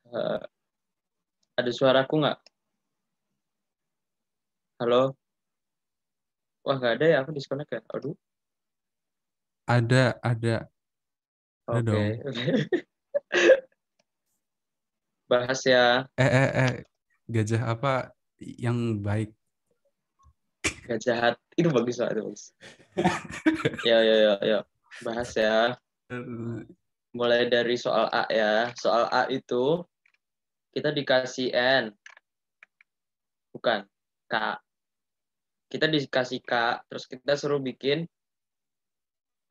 Eh, ada suaraku nggak? Halo? Wah, nggak ada ya, aku disconnect ya. Aduh, Ada oke. dong. Bahas ya, Eh, gajah apa yang baik? nggak jahat. Itu bagus lah, itu bagus. Ya, ya, ya, ya. Bahas ya. Eh, Mulai dari soal A ya. Soal A itu kita dikasih N, bukan K. Kita dikasih K, terus kita suruh bikin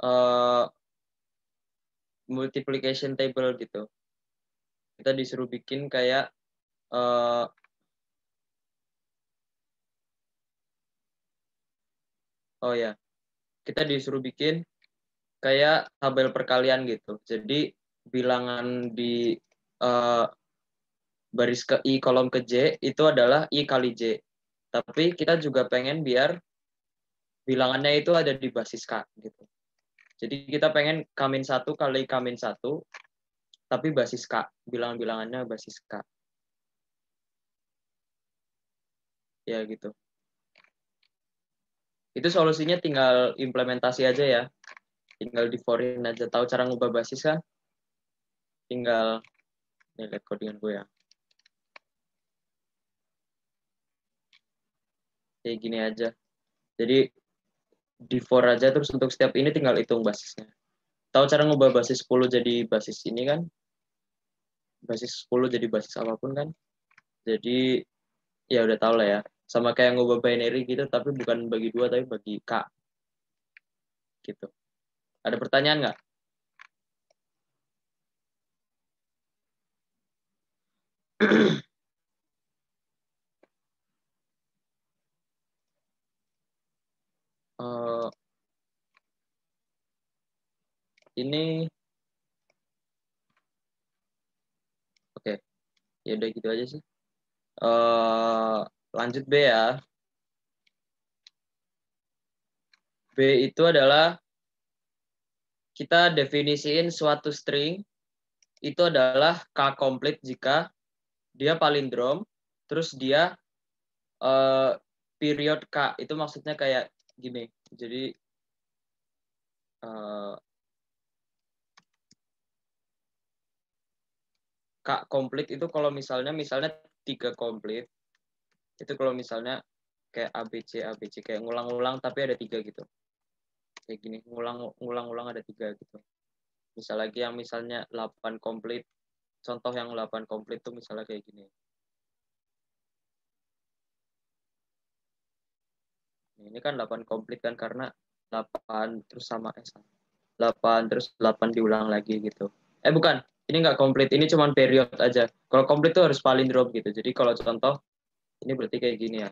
uh, multiplication table gitu. Kita disuruh bikin kayak uh, oh ya, kita disuruh bikin kayak tabel perkalian gitu. Jadi bilangan di uh, baris ke I kolom ke J itu adalah I kali J. Tapi kita juga pengen biar bilangannya itu ada di basis K gitu. Jadi kita pengen K-1 kali K-1 tapi basis K. Bilangan-bilangannya basis K. Ya gitu. Itu solusinya tinggal implementasi aja ya. Tinggal di foreign aja. Tahu cara ngubah basis kan? Tinggal nih, lihat codingan gue ya. Kayak gini aja. Jadi di for aja terus untuk setiap ini tinggal hitung basisnya. Tahu cara ngubah basis 10 jadi basis ini kan? Basis 10 jadi basis apapun kan? Jadi ya udah tahu lah ya. Sama kayak ngubah binary gitu tapi bukan bagi dua tapi bagi K gitu. Ada pertanyaan nggak? uh, ini oke, okay. Ya udah gitu aja sih. Lanjut B ya. B itu adalah kita definisiin suatu string itu adalah K komplit jika dia palindrom, terus dia period K. Itu maksudnya kayak gini. Jadi K komplit itu kalau misalnya 3 komplit, itu kalau misalnya kayak ABC kayak ngulang-ngulang tapi ada 3 gitu. Kayak gini, ngulang-ngulang ada 3 gitu. Misal lagi yang misalnya 8 komplit, contoh yang 8 komplit tuh misalnya kayak gini. Ini kan 8 komplit kan karena 8 terus sama 8 terus 8 diulang lagi gitu. Bukan, ini nggak komplit, ini cuma period aja. Kalau komplit tuh harus palindrom gitu. Jadi kalau contoh, ini berarti kayak gini ya.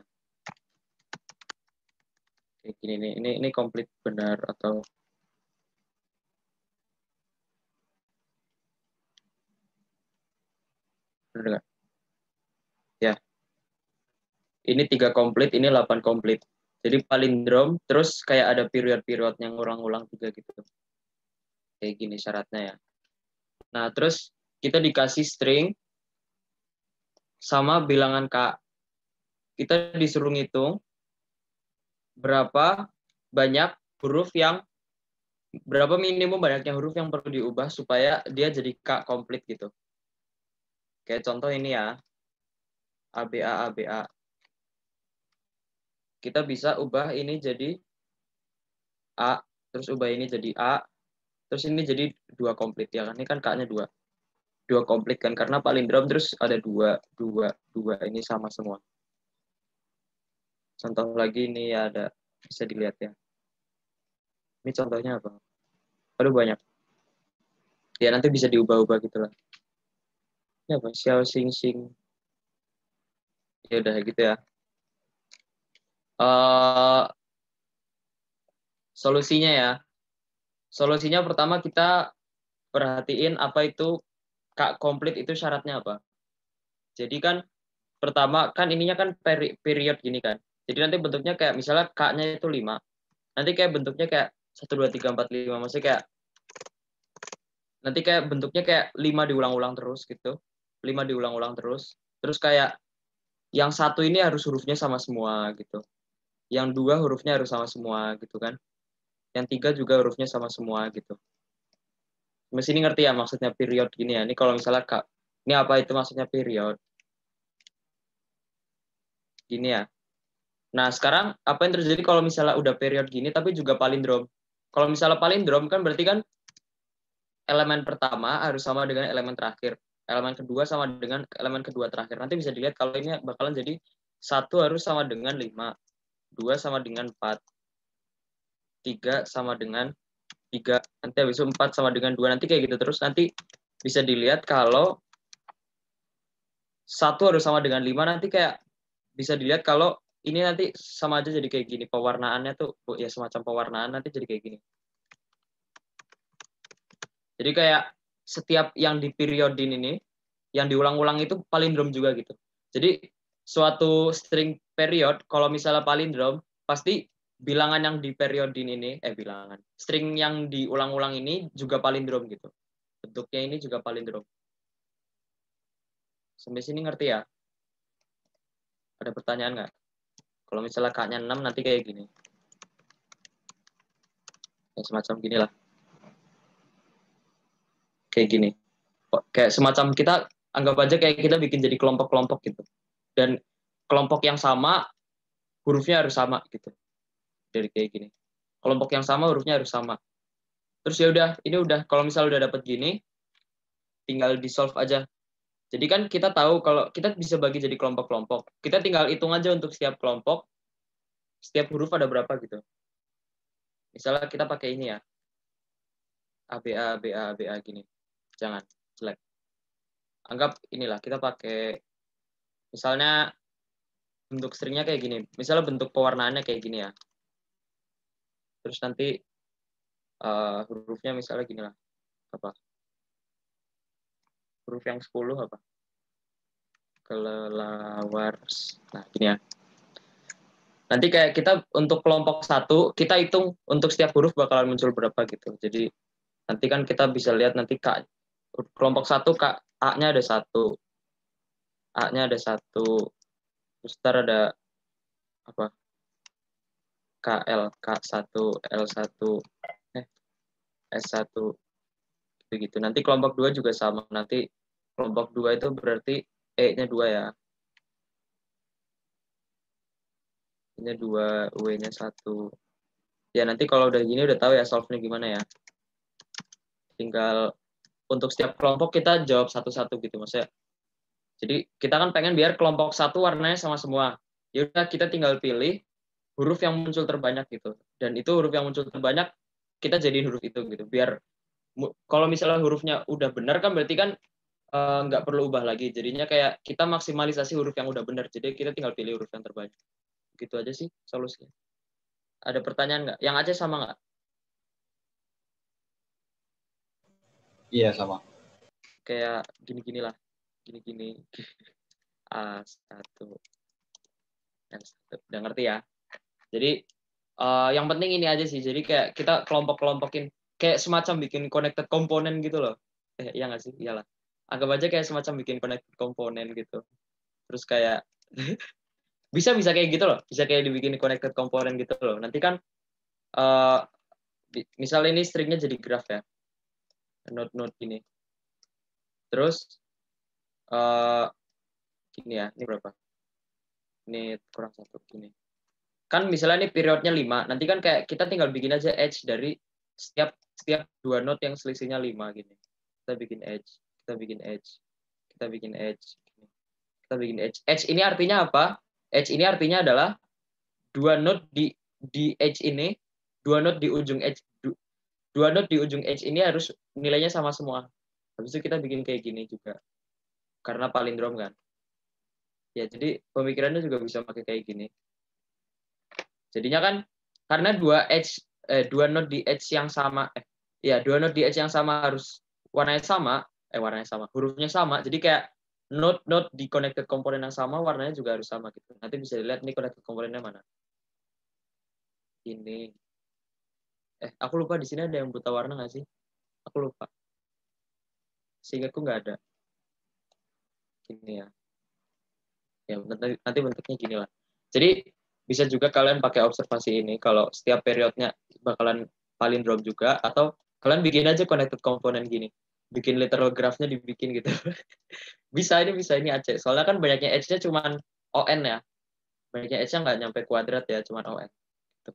Kayak gini nih, ini komplit benar atau benar nggak? Ya, ini 3 komplit, ini 8 komplit. Jadi palindrom, terus kayak ada period-period yang ulang-ulang 3 gitu. Kayak gini syaratnya ya. Nah, terus kita dikasih string sama bilangan K. Kita disuruh ngitung berapa banyak huruf yang berapa minimum banyaknya huruf yang perlu diubah supaya dia jadi K komplit gitu. Kayak contoh ini ya, ABA ABA. Kita bisa ubah ini jadi A, terus ubah ini jadi A, terus ini jadi 2 komplit ya kan. Ini kan K-nya 2. 2 komplit kan karena palindrom terus ada 2 2 2 ini sama semua. Contoh lagi ini ya ada bisa dilihat ya. Ini contohnya apa? Aduh banyak. Ya nanti bisa diubah-ubah gitu lah. Ini apa? Xiao Xing Xing. Ya udah gitu ya. Uh, solusinya ya. Solusinya pertama kita perhatiin apa itu K komplit itu syaratnya apa. Jadi kan pertama kan ininya kan period gini kan. Jadi nanti bentuknya kayak misalnya K-nya itu 5. Nanti kayak bentuknya kayak 1 2 3 4 5. Maksudnya kayak nanti kayak bentuknya kayak 5 diulang-ulang terus gitu. 5 diulang-ulang terus. Terus kayak yang satu ini harus hurufnya sama semua gitu. Yang 2 hurufnya harus sama semua gitu kan. Yang 3 juga hurufnya sama semua gitu. Mas ini ngerti ya maksudnya period gini ya. Ini kalau misalnya Kak, ini apa itu maksudnya period? Gini ya. Nah, sekarang apa yang terjadi kalau misalnya udah period gini tapi juga palindrom? Kalau misalnya palindrom kan berarti kan elemen pertama harus sama dengan elemen terakhir. Elemen kedua sama dengan elemen kedua terakhir. Nanti bisa dilihat kalau ini bakalan jadi 1 harus sama dengan 5, 2 sama dengan 4, 3 sama dengan 3, nanti habis itu 4 sama dengan 2, nanti kayak gitu terus. Nanti bisa dilihat kalau 1 harus sama dengan 5, nanti kayak bisa dilihat kalau ini nanti sama aja jadi kayak gini. Pewarnaannya tuh ya semacam pewarnaan nanti jadi kayak gini. Jadi kayak setiap yang di periodin ini, yang diulang-ulang itu palindrom juga gitu. Jadi suatu string period, kalau misalnya palindrom, pasti bilangan yang di periodin ini, bilangan, string yang diulang-ulang ini juga palindrom gitu. Bentuknya ini juga palindrom. Sampai sini ngerti ya? Ada pertanyaan nggak? Kalau misalnya K-nya 6, nanti kayak gini. Ya, semacam gini lah. Kayak gini. Kayak semacam kita, anggap aja kayak kita bikin jadi kelompok-kelompok gitu. Dan kelompok yang sama, hurufnya harus sama gitu. Dari kayak gini. Kelompok yang sama, hurufnya harus sama. Terus ya udah, ini udah. Kalau misalnya udah dapet gini, tinggal di solve aja. Jadi kan kita tahu kalau kita bisa bagi jadi kelompok-kelompok. Kita tinggal hitung aja untuk setiap kelompok, setiap huruf ada berapa gitu. Misalnya kita pakai ini ya. ABA, ABA, ABA gini. Jangan, jelek. Anggap inilah, kita pakai, misalnya bentuk stringnya kayak gini. Misalnya bentuk pewarnaannya kayak gini ya. Terus nanti hurufnya misalnya gini lah. Apa? Huruf yang 10 apa? Kelelawar. Nah, gini ya. Nanti kayak kita untuk kelompok 1, kita hitung untuk setiap huruf bakalan muncul berapa gitu. Jadi nanti kan kita bisa lihat nanti kelompok 1 A-nya ada 1. A-nya ada 1. Terus ntar ada apa? KL, K1, L1, S1 begitu. Nanti kelompok 2 juga sama. Nanti kelompok 2 itu berarti E-nya 2 ya. E-nya 2, W-nya 1. Ya nanti kalau udah gini udah tahu ya solve-nya gimana ya. Tinggal untuk setiap kelompok kita jawab satu-satu gitu maksudnya. Jadi kita kan pengen biar kelompok 1 warnanya sama semua. Ya udah kita tinggal pilih huruf yang muncul terbanyak gitu. Dan itu huruf yang muncul terbanyak kita jadiin huruf itu gitu. Biar kalau misalnya hurufnya udah benar kan berarti kan nggak perlu ubah lagi. Jadinya kayak kita maksimalisasi huruf yang udah benar. Jadi kita tinggal pilih huruf yang terbanyak. Gitu aja sih solusinya. Ada pertanyaan nggak? Yang Aceh sama nggak? Iya, sama. Kayak gini-gini lah. Gini-gini. A1. L1. Udah ngerti ya? Jadi yang penting ini aja sih. Jadi kayak kita kelompok-kelompokin. Kayak semacam bikin connected component gitu loh. Iya nggak sih? Iyalah. Anggap aja kayak semacam bikin connected component gitu. Terus kayak bisa kayak gitu loh. Bisa kayak dibikin connected component gitu loh. Nanti kan misalnya ini stringnya jadi graph ya. Node-node gini. Terus gini ya. Ini berapa? Ini kurang 1 gini. Kan misalnya ini periodnya 5, nanti kan kayak kita tinggal bikin aja edge dari setiap 2 node yang selisihnya 5 gini. Kita bikin edge, kita bikin edge, kita bikin edge, kita bikin edge. Edge ini artinya apa? Edge ini artinya adalah 2 node di edge ini, 2 node di ujung edge, 2 node di ujung edge ini harus nilainya sama semua. Habis itu kita bikin kayak gini juga. Karena palindrom kan. Ya, jadi pemikirannya juga bisa pakai kayak gini. Jadinya kan karena 2 node di edge yang sama, 2 node di edge yang sama harus warnanya sama, hurufnya sama. Jadi kayak node di connected komponen yang sama warnanya juga harus sama gitu. Nanti bisa dilihat nih connected komponennya mana. Ini. Aku lupa di sini ada yang buta warna nggak sih? Aku lupa. Seingatku nggak ada. Gini ya. Ya, nanti bentuknya gini lah. Jadi bisa juga kalian pakai observasi ini kalau setiap periodnya bakalan palindrom juga, atau kalian bikin aja connected component gini. Bikin literal graph-nya dibikin gitu. Bisa ini Aceh. Soalnya kan banyaknya edge-nya cuman ON ya. Banyaknya edge-nya nggak nyampe kuadrat ya, cuman ON. Gitu.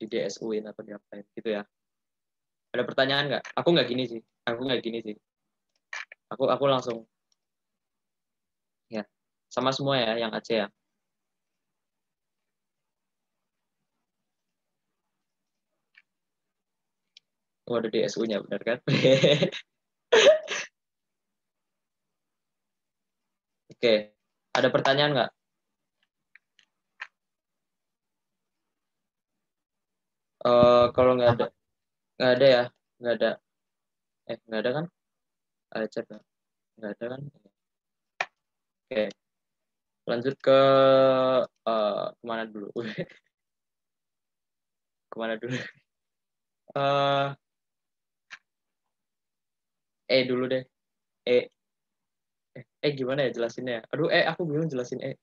Di DSU-in atau diapain gitu ya. Ada pertanyaan nggak? Aku nggak gini sih. Aku langsung ya. Sama semua ya yang Aceh ya. Oh, ada DSU-nya benar kan? Oke. Ada pertanyaan nggak? Kalau nggak ada ya, nggak ada. Nggak ada kan? Ada chat nggak ada kan? Oke, lanjut ke kemana dulu? Kemana dulu? Eh dulu deh. Eh, gimana ya jelasinnya ya? Aduh, aku bingung jelasin Eh,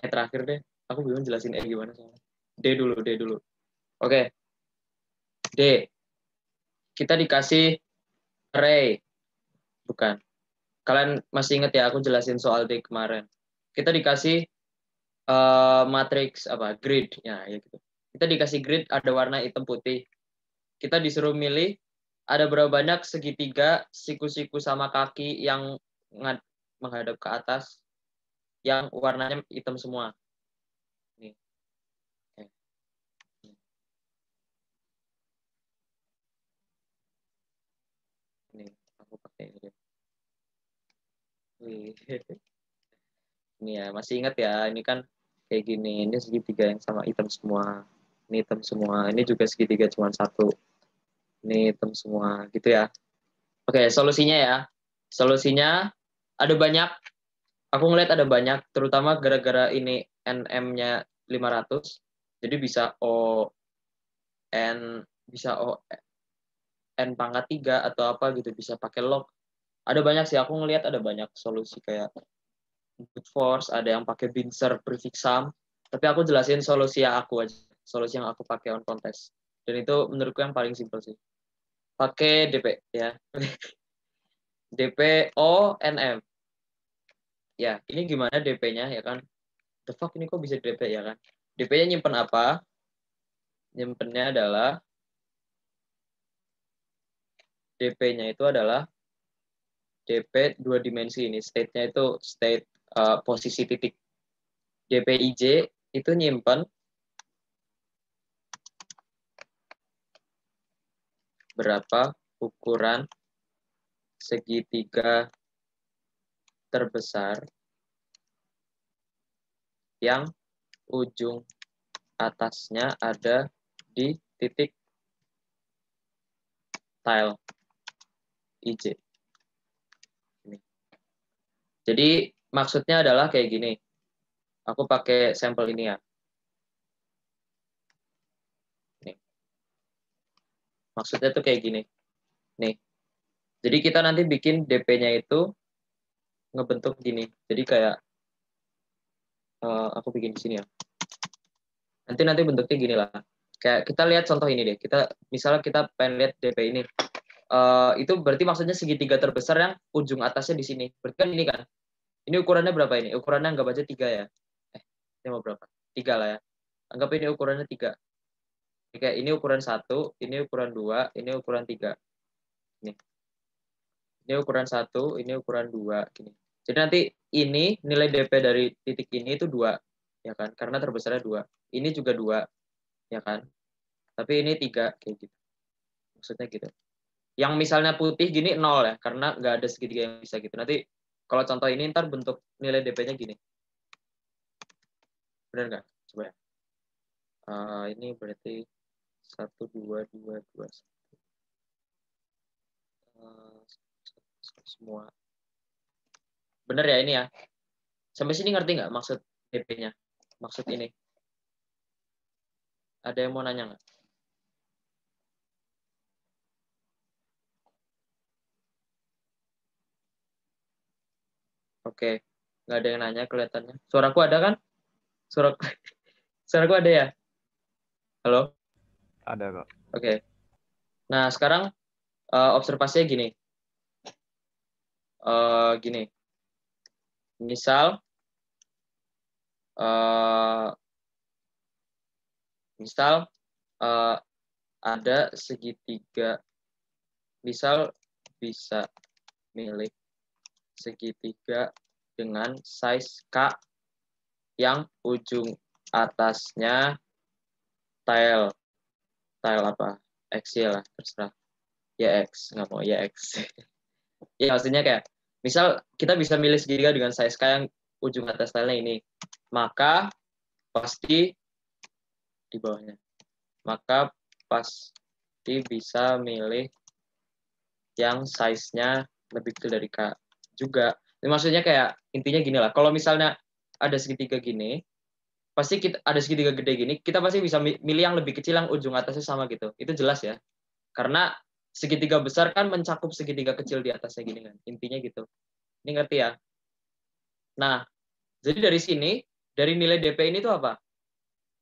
terakhir deh. Aku bingung jelasin gimana soalnya. D dulu. Oke, D. Kita dikasih array, bukan? Kalian masih ingat ya aku jelasin soal D kemarin. Kita dikasih matriks apa? Grid ya gitu. Kita dikasih grid ada warna hitam putih. Kita disuruh milih ada berapa banyak segitiga, siku-siku sama kaki yang menghadap ke atas yang warnanya hitam semua. Nih. Nih, aku pakai ini. Ini ya, masih ingat ya, ini kan kayak gini. Ini segitiga yang sama hitam semua. Ini hitam semua. Ini juga segitiga cuma satu. Ini hitam semua, gitu ya. Oke, solusinya ya. Solusinya ada banyak. Aku ngeliat ada banyak, terutama gara-gara ini NM-nya 500. Jadi bisa N pangkat 3 atau apa gitu, bisa pakai log. Ada banyak sih, aku ngeliat ada banyak solusi kayak brute force, ada yang pakai binser prefix sum. Tapi aku jelasin solusi yang aku aja, solusi yang aku pakai on contest. Dan itu menurutku yang paling simpel sih. Pakai DP ya. DP ONM. Ya, ini gimana DP-nya ya kan? The fuck ini kok bisa DP ya kan? DP-nya nyimpen apa? Nyimpennya adalah DP-nya itu adalah DP dua dimensi ini. State-nya itu state posisi titik. DPIJ itu nyimpen berapa ukuran segitiga terbesar yang ujung atasnya ada di titik tile IJ. Ini. Jadi maksudnya adalah kayak gini. Aku pakai sampel ini ya. Nih. Maksudnya tuh kayak gini. Nih. Jadi kita nanti bikin DP-nya itu ngebentuk gini. Jadi kayak aku bikin di sini ya. Nanti bentuknya gini lah. Kayak kita lihat contoh ini deh. Misalnya kita pengen lihat DP ini. Itu berarti maksudnya segitiga terbesar yang ujung atasnya di sini. Berarti kan ini kan. Ini ukurannya berapa ini? Ukurannya anggap aja 3 ya. Ini mau berapa? 3 lah ya. Anggap ini ukurannya 3. Kayak ini ukuran 1, ini ukuran 2, ini ukuran 3. Ini ukuran 1, ini ukuran 2. Gini. Jadi nanti ini nilai DP dari titik ini itu 2. Ya kan? Karena terbesarnya 2. Ini juga 2. Ya kan? Tapi ini 3. Kayak gitu. Maksudnya gitu. Yang misalnya putih gini 0 ya. Karena nggak ada segitiga yang bisa gitu. Nanti kalau contoh ini ntar bentuk nilai DP-nya gini. Benar nggak? Coba ya. Ini berarti 1, 2, 2, 2. Semua. Bener ya ini ya? Sampai sini ngerti nggak maksud DP-nya? Maksud ini. Ada yang mau nanya nggak? Oke. Nggak ada yang nanya kelihatannya. Suaraku ada kan? Suaraku ada ya? Halo? Ada kok. Oke. Nah, sekarang observasinya gini. Gini. Misal ada segitiga. Misal bisa milih segitiga dengan size K yang ujung atasnya tile apa? X ya lah, terserah. Ya X, nggak mau ya X. Ya maksudnya kayak, misal kita bisa milih segitiga dengan size K yang ujung atas tile ini, maka pasti di bawahnya. Maka pasti bisa milih yang size-nya lebih kecil dari K juga. Ini maksudnya kayak intinya gini lah. Kalau misalnya ada segitiga gini, pasti kita ada segitiga gede gini, kita pasti bisa milih yang lebih kecil yang ujung atasnya sama gitu. Itu jelas ya. Karena segitiga besar kan mencakup segitiga kecil di atasnya gini kan. Intinya gitu. Ini ngerti ya? Nah, jadi dari sini, dari nilai DP ini tuh apa?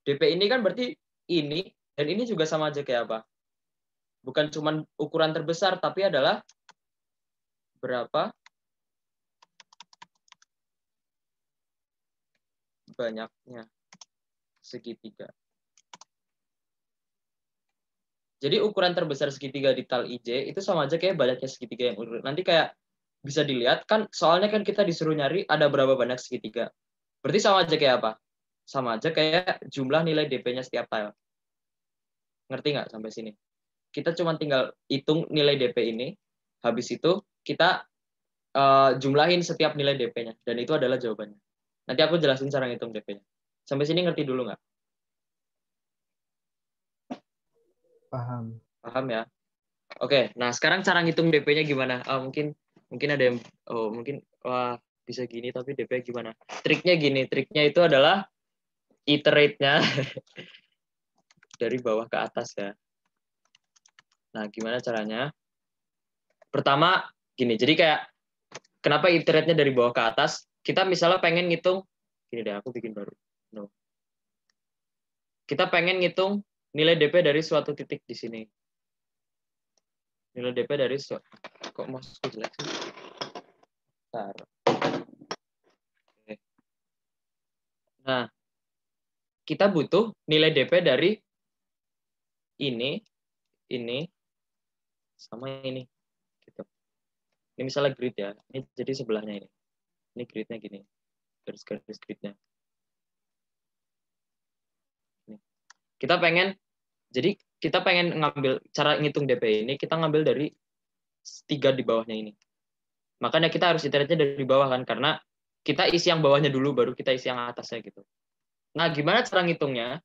DP ini kan berarti ini, dan ini juga sama aja kayak apa? Bukan cuma ukuran terbesar, tapi adalah berapa banyaknya segitiga. Jadi ukuran terbesar segitiga di tal IJ itu sama aja kayak banyaknya segitiga yang urut. Nanti kayak bisa dilihat kan, soalnya kan kita disuruh nyari ada berapa banyak segitiga. Berarti sama aja kayak apa? Sama aja kayak jumlah nilai DP-nya setiap tile. Ngerti nggak sampai sini? Kita cuma tinggal hitung nilai DP ini, habis itu kita jumlahin setiap nilai DP-nya, dan itu adalah jawabannya. Nanti aku jelasin cara ngitung DP-nya. Sampai sini ngerti dulu nggak? Paham. Paham ya? Oke, nah sekarang cara ngitung DP-nya gimana? Mungkin ada yang mungkin wah bisa gini tapi DP gimana? Triknya gini, triknya itu adalah iterate-nya dari bawah ke atas ya. Nah, gimana caranya? Pertama gini, jadi kayak kenapa iterate-nya dari bawah ke atas? Kita misalnya pengen ngitung, gini deh, aku bikin baru. No. Kita pengen ngitung nilai DP dari suatu titik di sini. Nilai DP dari kok masuk jelek sih? Bentar. Oke. Nah, kita butuh nilai DP dari ini sama ini. Gitu. Ini misalnya grid ya. Ini jadi sebelahnya ini. Ini gridnya gini. Garis-garis gridnya. Kita pengen ngambil cara ngitung DP ini, kita ngambil dari 3 di bawahnya ini. Makanya kita harus iterate-nya dari bawah kan, karena kita isi yang bawahnya dulu, baru kita isi yang atasnya gitu. Nah, gimana cara ngitungnya?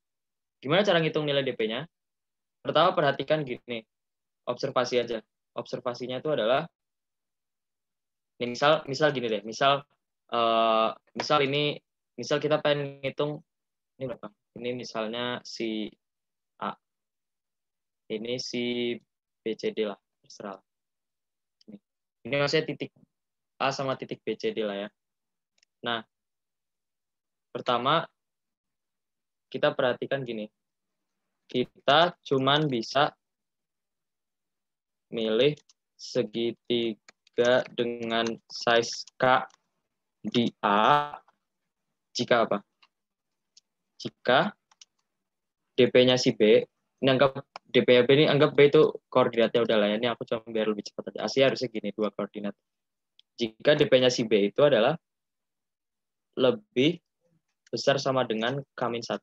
Gimana cara ngitung nilai DP-nya? Pertama, perhatikan gini. Observasi aja. Observasinya itu adalah, ini misal gini deh. Misal kita pengen ngitung, ini berapa? Ini misalnya si A. Ini si BCD lah, terserah. Ini maksudnya titik A sama titik BCD lah ya. Nah, pertama kita perhatikan gini. Kita cuman bisa milih segitiga dengan size K di A jika apa? Jika DP-nya si B, ini anggap DP-nya B ini, anggap B itu koordinatnya udah lah ya. Ini aku cuma biar lebih cepat aja. Asli harusnya gini, 2 koordinat. Jika DP-nya si B itu adalah lebih besar sama dengan K-1,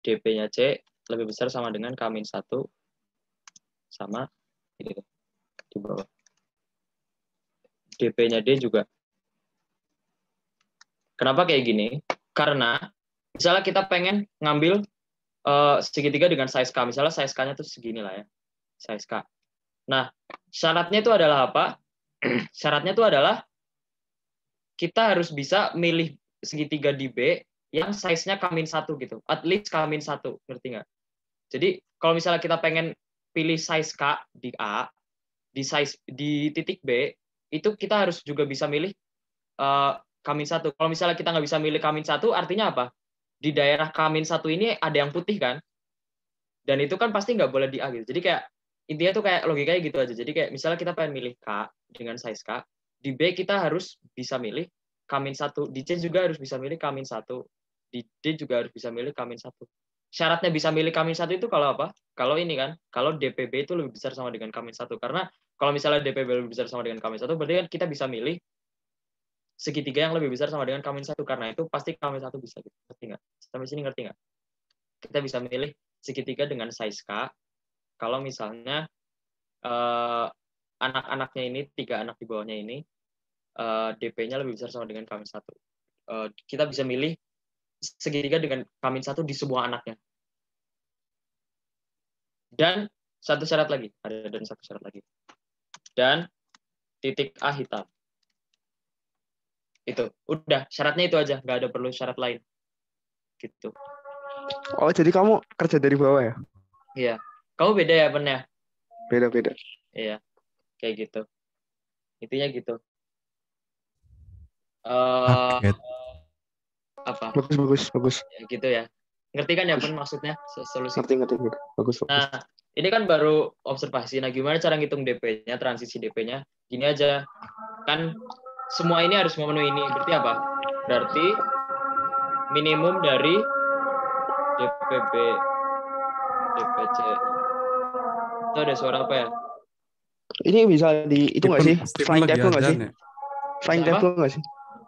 DP-nya C lebih besar sama dengan K-1 sama ini di bawah. DP-nya D juga. Kenapa kayak gini? Karena misalnya kita pengen ngambil segitiga dengan size K. Misalnya size K-nya tuh segini lah ya. Size K. Nah, syaratnya itu adalah apa? Syaratnya itu adalah kita harus bisa milih segitiga di B yang size-nya K-1 gitu. At least K-1. Ngerti nggak? Jadi, kalau misalnya kita pengen pilih size K di A, di titik B, itu kita harus juga bisa milih K-1. Kalau misalnya kita nggak bisa milih K-1, artinya apa? Di daerah K-1 ini ada yang putih kan? Dan itu kan pasti nggak boleh di A gitu. Jadi kayak intinya tuh kayak logikanya gitu aja. Jadi kayak misalnya kita pengen milih K dengan size K, di B kita harus bisa milih K-1, di C juga harus bisa milih K-1, di D juga harus bisa milih K-1. Syaratnya bisa milih K-1 itu kalau apa? Kalau ini kan, kalau DPB itu lebih besar sama dengan K-1. Karena kalau misalnya DPB lebih besar sama dengan K-1, berarti kan kita bisa milih segitiga yang lebih besar sama dengan K-1. Karena itu pasti K-1 bisa. Gitu. Ngerti nggak? Sampai sini ngerti nggak? Kita bisa milih segitiga dengan size K. Kalau misalnya anak-anaknya ini, 3 anak di bawahnya ini, DP-nya lebih besar sama dengan K-1. Kita bisa milih segitiga dengan K-1 di semua anaknya. Dan satu syarat lagi. Dan titik A hitam. Itu. Udah, syaratnya itu aja. Nggak ada perlu syarat lain. Gitu. Oh, jadi kamu kerja dari bawah ya? Iya. Kamu beda ya, Ben ya? Beda-beda. Iya. Kayak gitu. Intinya gitu. Kaget. Apa? Bagus. Ya, gitu ya. Ngerti kan ya, Ben, maksudnya? Solusi. Ngerti. Bagus. Nah, ini kan baru observasi. Nah, gimana cara ngitung DP-nya, transisi DP-nya? Gini aja. Kan semua ini harus memenuhi ini. Berarti apa? Berarti minimum dari DPB, DPC. Itu ada suara apa ya? Ini bisa di itu nggak sih? Stephen Flying lagi table nggak sih? azan ya? Flying Bisa apa? table nggak sih?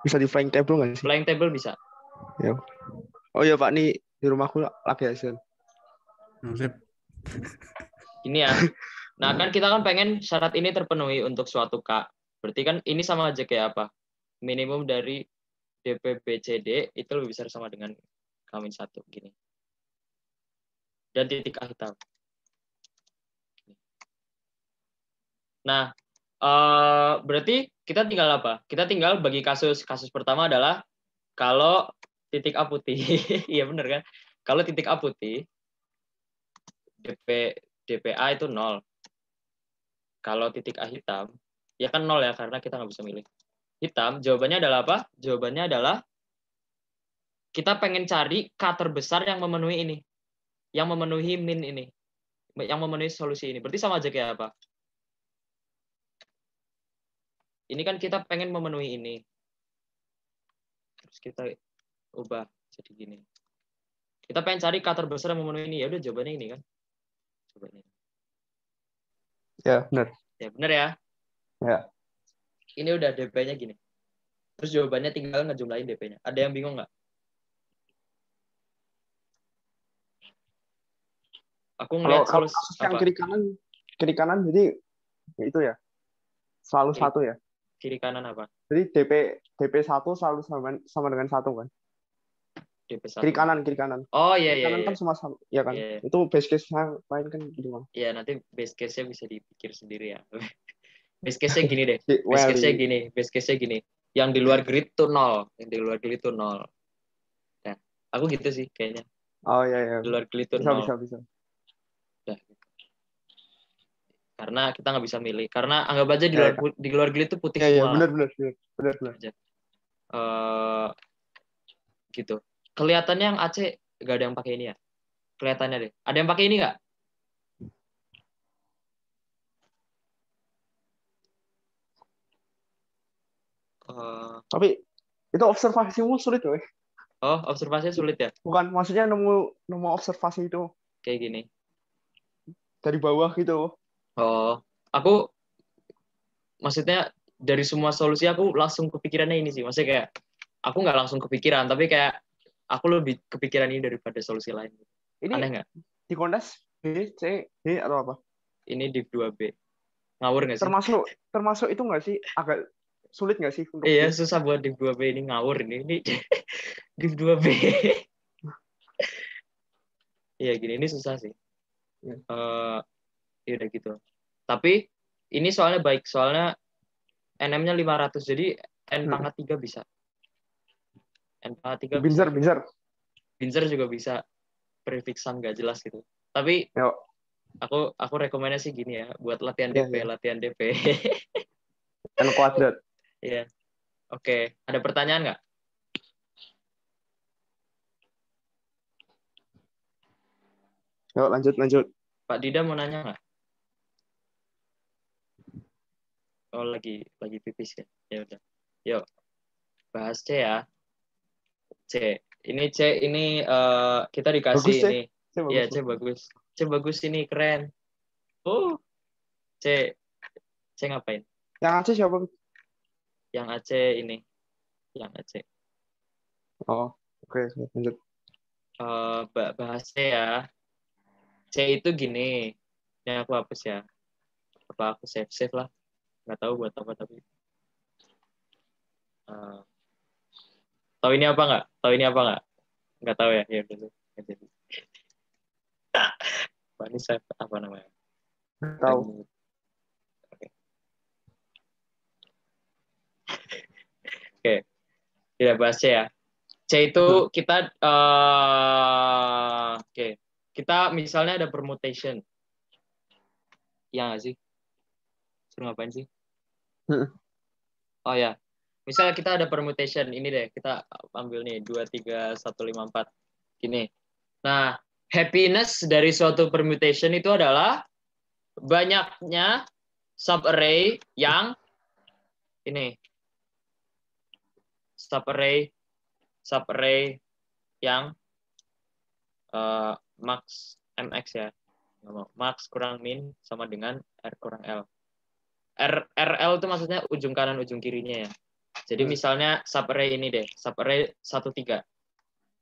Bisa di flying table nggak sih? Flying table bisa. Ya. Oh iya Pak, nih di rumahku lagi azan. Sip. Ini ya. Nah, kan kita kan pengen syarat ini terpenuhi untuk suatu K. Berarti kan ini sama aja kayak apa? Minimum dari DPBCD itu lebih besar sama dengan K-1 gini. Dan titik A hitam. Nah, berarti kita tinggal apa? Kita tinggal bagi kasus pertama adalah kalau titik A putih. Iya benar kan? Kalau titik A putih, DPA itu 0. Kalau titik A hitam, ya kan 0 ya, karena kita nggak bisa milih. Hitam, jawabannya adalah apa? Jawabannya adalah kita pengen cari K terbesar yang memenuhi ini. Yang memenuhi min ini. Yang memenuhi solusi ini. Berarti sama aja kayak apa? Ini kan kita pengen memenuhi ini. Terus kita ubah jadi gini. Kita pengen cari K terbesar yang memenuhi ini. Ya udah jawabannya ini kan. Coba ini. Ya, benar. Ya benar ya. Ya. Ini udah DP-nya gini. Terus jawabannya tinggal ngejumlahin DP-nya. Ada yang bingung nggak? Aku ngeliat Kalau kasus yang kiri kanan jadi itu ya. Selalu Kiri. satu ya. Kiri kanan apa? Jadi DP 1 selalu sama dengan 1 kan. DP1. Kiri kanan. Oh iya Kiri iya. kanan Iya. kan sama ya kan. Iya. Itu base case yang lain kan gimana? Iya, nanti base case-nya bisa dipikir sendiri ya. Base case-nya gini deh. Well, Base case-nya gini. Yang di luar grid tuh 0. Yang di luar grid tuh 0. Nah, aku gitu sih kayaknya. Oh iya. Di luar grid tuh 0. Bisa. Udah. Karena kita nggak bisa milih. Karena anggap aja di luar grid tuh putih Iya, semua. benar. Gitu. Kelihatannya yang AC nggak ada yang pakai ini ya. Kelihatannya deh. Ada yang pakai ini nggak? Tapi itu observasimu sulit loh. Oh, observasinya sulit ya? Bukan, maksudnya nemu observasi itu Kayak gini. dari bawah gitu. Oh, aku maksudnya dari semua solusi aku langsung kepikirannya ini sih. Maksudnya kayak aku nggak langsung kepikiran, tapi kayak aku lebih kepikiran ini daripada solusi lain. Ini aneh nggak? Di kontes B, C, D atau apa? Ini div 2B. Ngawur nggak sih? Termasuk itu nggak sih? Agak sulit nggak sih? Untuk Iya, susah buat div 2B ini, ngawur ini. Ini div 2B. Iya gini, ini susah sih. Ya udah gitu. Tapi ini soalnya baik, soalnya NM-nya 500, jadi N pangkat 3 bisa. N pangkat 3 Binzer. Binzer juga bisa. Prefixan nggak jelas gitu. Tapi aku rekomendasi gini ya buat latihan Iya, DP, iya. latihan DP. N kuadrat. Iya. Oke, ada pertanyaan nggak? Yuk, lanjut. Pak Dida mau nanya nggak? Oh, lagi pipis ya. Ya udah. Yuk, bahas C ya. C. Ini kita dikasih Bagus, C. ini. C Iya, bagus. C bagus. C bagus ini, keren. C. C ngapain? Yang AC siapa? Yang AC ini. Yang AC. Oh, oke. Lanjut. Bahas C ya. C itu gini. Ini aku hapus ya. Apa aku save lah. Nggak tahu buat apa tapi. Tahu ini apa nggak? Tahu ini apa nggak? Nggak tahu ya. Ya dulu. Jadi. Ini saya apa namanya? Tahu. Oke. Tidak bahas C ya. C itu kita oke. Kita misalnya ada permutation. Iya nggak sih? Suruh ngapain sih? Oh ya. Misalnya kita ada permutation ini deh, kita ambil nih 2 3 1 5 4. Gini. Nah, happiness dari suatu permutation itu adalah banyaknya subarray yang ini. Subarray yang max mx ya. Max kurang min sama dengan R kurang L. RL itu maksudnya ujung kanan ujung kirinya ya. Jadi misalnya subarray ini deh, subarray 13.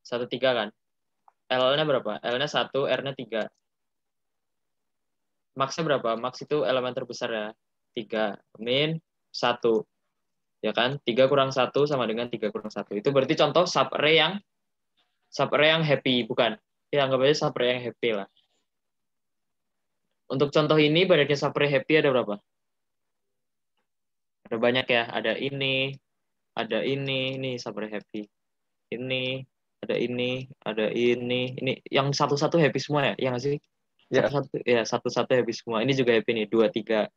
13 kan. L-nya berapa? L-nya 1, R-nya 3. Max-nya berapa? Max itu elemen terbesar ya. 3 min 1. Ya kan? 3 kurang 1 sama dengan 3 kurang 1. Itu berarti contoh subarray yang happy, bukan? Ya, anggap aja subarray yang happy lah. Untuk contoh ini, banyaknya subarray happy ada berapa? Ada banyak ya. Ada ini subarray happy. Ini, ada ini. Ini yang satu-satu happy semua ya? Iya nggak sih? Satu-satu happy semua. Ini juga happy nih. 2, 3,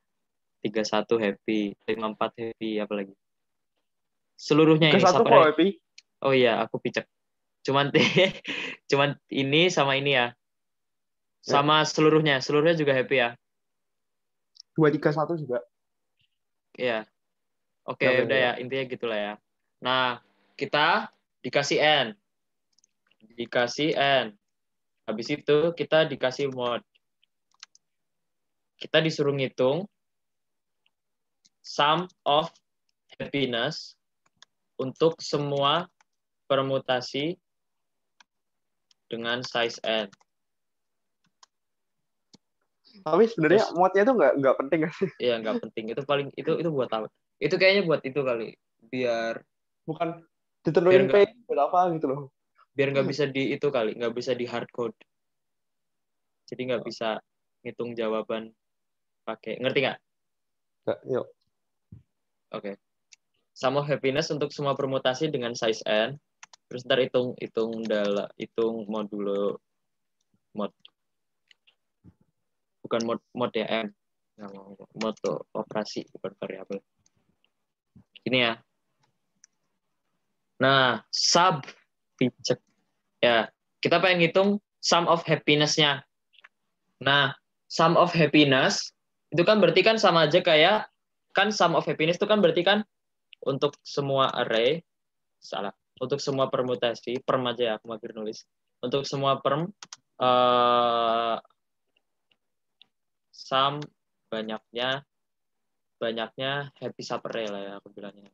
3, 1 happy. 5, 4 happy. Apa lagi? Seluruhnya ini. 31 kok happy. Oh iya, aku picek. Cuman ini sama ini ya. Sama seluruhnya. Seluruhnya juga happy ya. 2, 3, 1 juga. Iya. Oke, udah ya. Intinya gitulah ya. Nah, kita dikasih N. Habis itu kita dikasih mod. Kita disuruh ngitung sum of happiness untuk semua permutasi dengan size N. Tapi sebenarnya modnya itu nggak penting kan? Iya, nggak penting. Itu buat apa? Itu kayaknya buat itu kali. Biar bukan diturunin buat apa gitu loh. Biar nggak bisa di itu kali, nggak bisa di hard code. Jadi nggak bisa ngitung jawaban pakai. Ngerti nggak? Yuk. Oke. Sum of happiness untuk semua permutasi dengan size N. Terus ntar hitung modulo mod. Bukan mod ya M. Mod operasi bukan variabel. Ini ya. Nah, sub picek. Ya, kita pengen ngitung sum of happiness-nya. Nah, sum of happiness itu kan berarti kan sama aja kayak kan sum of happiness itu kan berarti kan untuk semua array untuk semua permutasi, perm aja ya, aku mager nulis. Untuk semua perm sum banyaknya happy subarray lah ya aku bilangnya.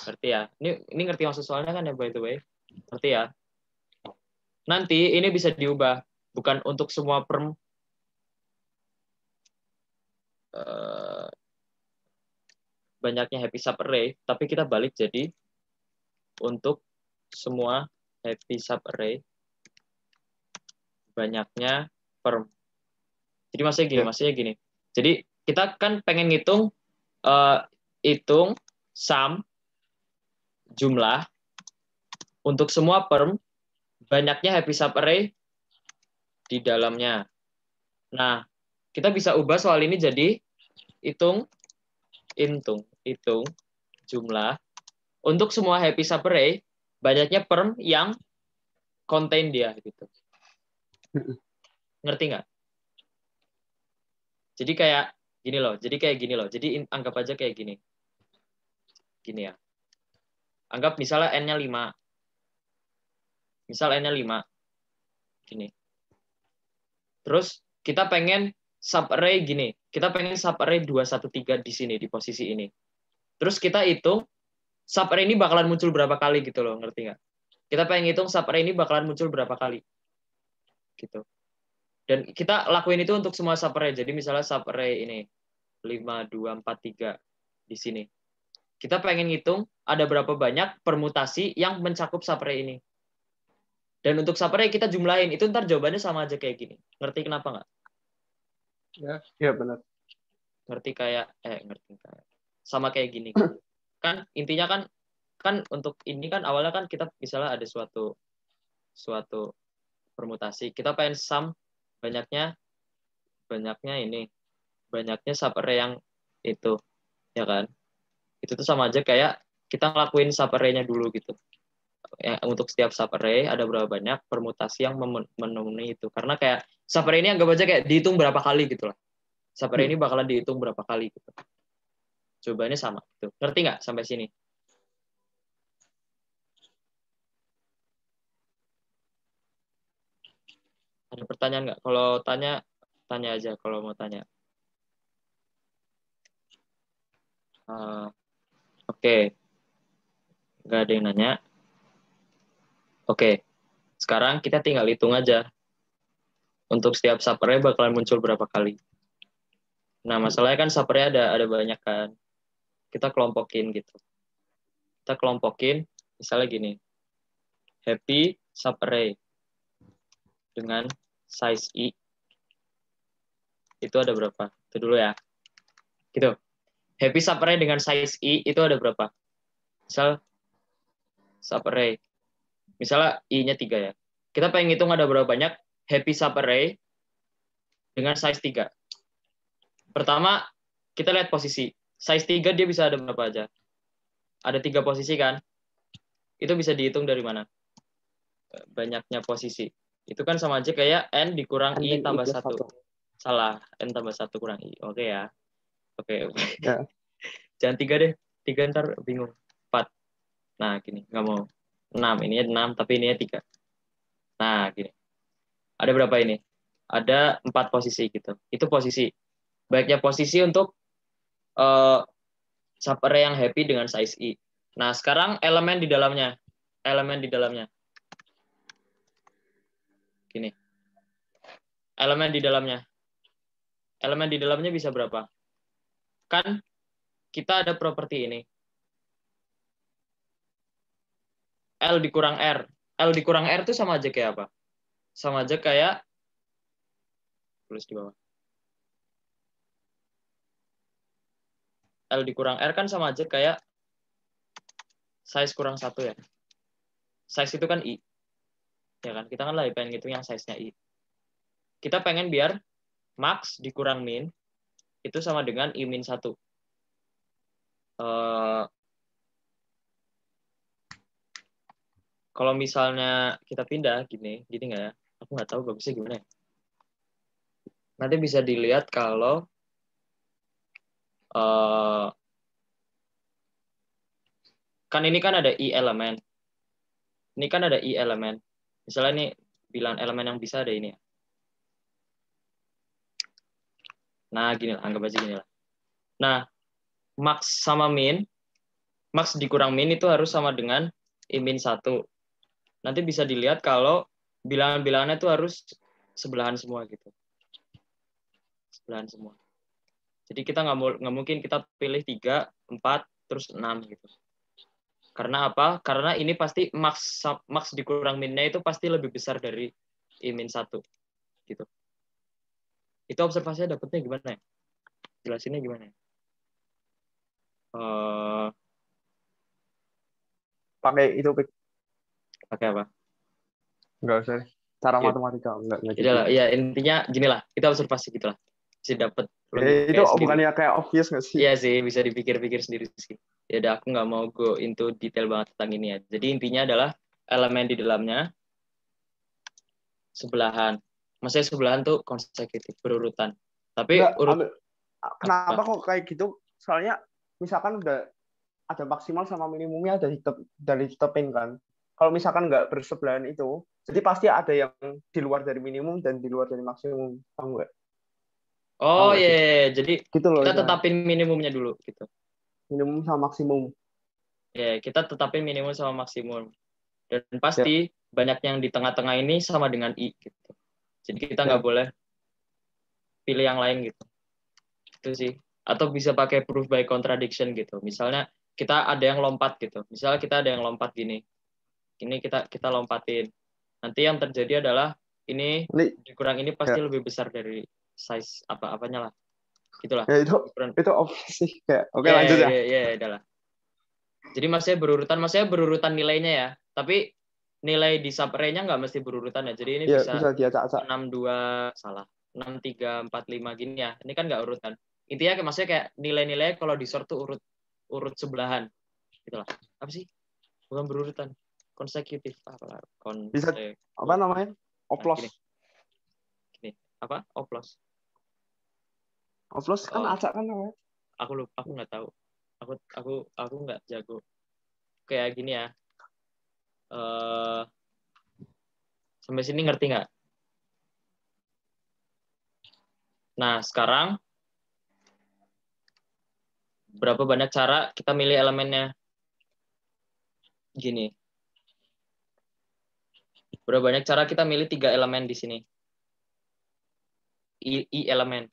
Ngerti ya? Ini ngerti maksud soalnya kan ya, by the way. Ngerti ya? Nanti ini bisa diubah, bukan untuk semua perm banyaknya happy subarray, tapi kita balik jadi untuk semua happy subarray banyaknya perm. Jadi maksudnya gini. Jadi kita kan pengen hitung sum jumlah untuk semua perm banyaknya happy subarray di dalamnya. Nah, kita bisa ubah soal ini jadi hitung jumlah untuk semua happy subarray, banyaknya perm yang contain dia gitu. Ngerti nggak? Jadi kayak gini loh. Jadi anggap aja kayak gini. Gini ya. Anggap misalnya n-nya 5. Misal n-nya 5. Gini. Terus kita pengen subarray gini. Kita pengen subarray 213 di sini di posisi ini. Terus kita hitung subarray ini bakalan muncul berapa kali gitu loh, ngerti nggak? Kita pengen hitung subarray ini bakalan muncul berapa kali. Gitu. Dan kita lakuin itu untuk semua subarray. Jadi misalnya subarray ini 5, 2, 4, 3 di sini. Kita pengen ngitung ada berapa banyak permutasi yang mencakup subarray ini. Dan untuk subarray kita jumlahin. Itu ntar jawabannya sama aja kayak gini. Ngerti kenapa nggak? Ya benar. Ngerti kayak sama kayak gini. Kan intinya kan untuk ini kan awalnya kan kita misalnya ada suatu permutasi. Kita pengen sum banyaknya subarray yang itu, ya kan? Itu tuh sama aja kayak kita ngelakuin subarray-nya dulu gitu. Ya, untuk setiap subarray ada berapa banyak permutasi yang memenuhi itu. Karena kayak subarray ini anggap aja kayak dihitung berapa kali gitu lah. Subarray ini bakalan dihitung berapa kali gitu. Jawabannya sama gitu. Ngerti nggak sampai sini? Ada pertanyaan nggak? Kalau tanya aja kalau mau tanya. Oke. Nggak ada yang nanya. Oke. Sekarang kita tinggal hitung aja. Untuk setiap subarray bakalan muncul berapa kali. Nah, masalahnya kan subarray ada banyak kan. Kita kelompokin gitu. Kita kelompokin misalnya gini. Happy subarray dengan size I itu ada berapa? Itu dulu ya. Gitu. Happy subarray dengan size I itu ada berapa? Misal subarray. Misalnya I-nya 3 ya. Kita pengen ngitung ada berapa banyak happy subarray dengan size 3. Pertama, kita lihat posisi. Size 3 dia bisa ada berapa aja? Ada 3 posisi kan? Itu bisa dihitung dari mana? Banyaknya posisi. Itu kan sama aja kayak N dikurang I tambah 1. Salah, N tambah 1 kurang I. Oke ya. Oke. Ya. Jangan 3 deh. 3 ntar bingung. 4. Nah, gini. Nggak mau. 6. Ini 6, tapi ini 3. Nah, gini. Ada berapa ini? Ada 4 posisi gitu. Itu posisi. Baiknya posisi untuk subarray yang happy dengan size I. Nah, sekarang elemen di dalamnya. Gini. Elemen di dalamnya bisa berapa? Kan kita ada properti ini. L dikurang R. L dikurang R itu sama aja kayak apa? Sama aja kayak tulis di bawah. L dikurang R kan sama aja kayak size kurang 1 ya. Size itu kan I. Ya kan? Kita kan lagi pengen ngitung yang size-nya I. Kita pengen biar max dikurang min itu sama dengan I min 1. Kalau misalnya kita pindah gini nggak ya? Aku nggak tahu bagusnya gimana ya. Nanti bisa dilihat kalau kan ini kan ada I elemen. Ini kan ada I elemen. Misalnya ini bilangan elemen yang bisa ada ini ya. Nah, gini lah, anggap aja gini lah. Nah, max sama min, max dikurang min itu harus sama dengan I min 1. Nanti bisa dilihat kalau bilangan-bilangannya itu harus sebelahan semua gitu. Sebelahan semua. Jadi kita nggak mungkin kita pilih 3, 4, terus 6 gitu. Karena apa? Karena ini pasti max dikurang minnya itu pasti lebih besar dari I min 1. Gitu. Itu observasinya dapetnya gimana ya? Jelasinnya gimana ya? Pakai itu, Pik. Pakai apa? Enggak usah. Secara Oke. matematika enggak Ya gitu. udah lah, ya intinya gini lah, kita observasi gitu lah. Bisa dapat Itu logikanya sendiri. bukannya kayak obvious nggak sih? Iya sih, bisa dipikir-pikir sendiri sih. Ya udah, aku nggak mau go into detail banget tentang ini ya. Jadi intinya adalah elemen di dalamnya sebelahan. Maksudnya sebelahan tuh konsekutif, berurutan. Tapi Enggak, urut kenapa apa? kok kayak gitu? Soalnya misalkan udah ada maksimal sama minimumnya dari ditetepin kan. Kalau misalkan nggak bersebelahan itu, jadi pasti ada yang di luar dari minimum dan di luar dari maksimum. Paham nggak? Paham Oh nggak iya, sih? yeah. Jadi Gitu loh kita ya. tetapin minimumnya dulu gitu. Minimum sama maksimum. Ya, kita tetapin minimum sama maksimum. Dan Ya, pasti banyak yang di tengah-tengah ini sama dengan I gitu. Jadi kita nggak ya. boleh pilih yang lain gitu. Itu sih. Atau bisa pakai proof by contradiction gitu. Misalnya kita ada yang lompat gitu. Misalnya kita ada yang lompat gini. Ini kita lompatin. Nanti yang terjadi adalah ini Ini dikurang ini ya, pasti lebih besar dari size apa-apanya lah. Gitulah. ya itu obvious sih kayak. Oke, Ya, lanjut ya. ya, adalah. Jadi maksudnya berurutan nilainya ya. Tapi nilai di subarray-nya nggak mesti berurutan ya. Jadi ini Ya, bisa bisa diacak-acak. 62 salah. 63 45 gini ya. Ini kan nggak urutan. Intinya maksudnya kayak nilai-nilai kalau di sort tuh urut sebelahan. Gitu lah. Apa sih? Bukan berurutan. Konsekutif apa? Bisa apa namanya? Oplos. Nah, gini. Apa? Oplos. Oplos kan acak kan namanya. Aku lupa, aku nggak tahu. Aku nggak jago. Kayak gini ya. Sampai sini ngerti nggak? Nah, sekarang berapa banyak cara kita milih elemennya? Gini. Berapa banyak cara kita milih 3 elemen di sini? I elemen.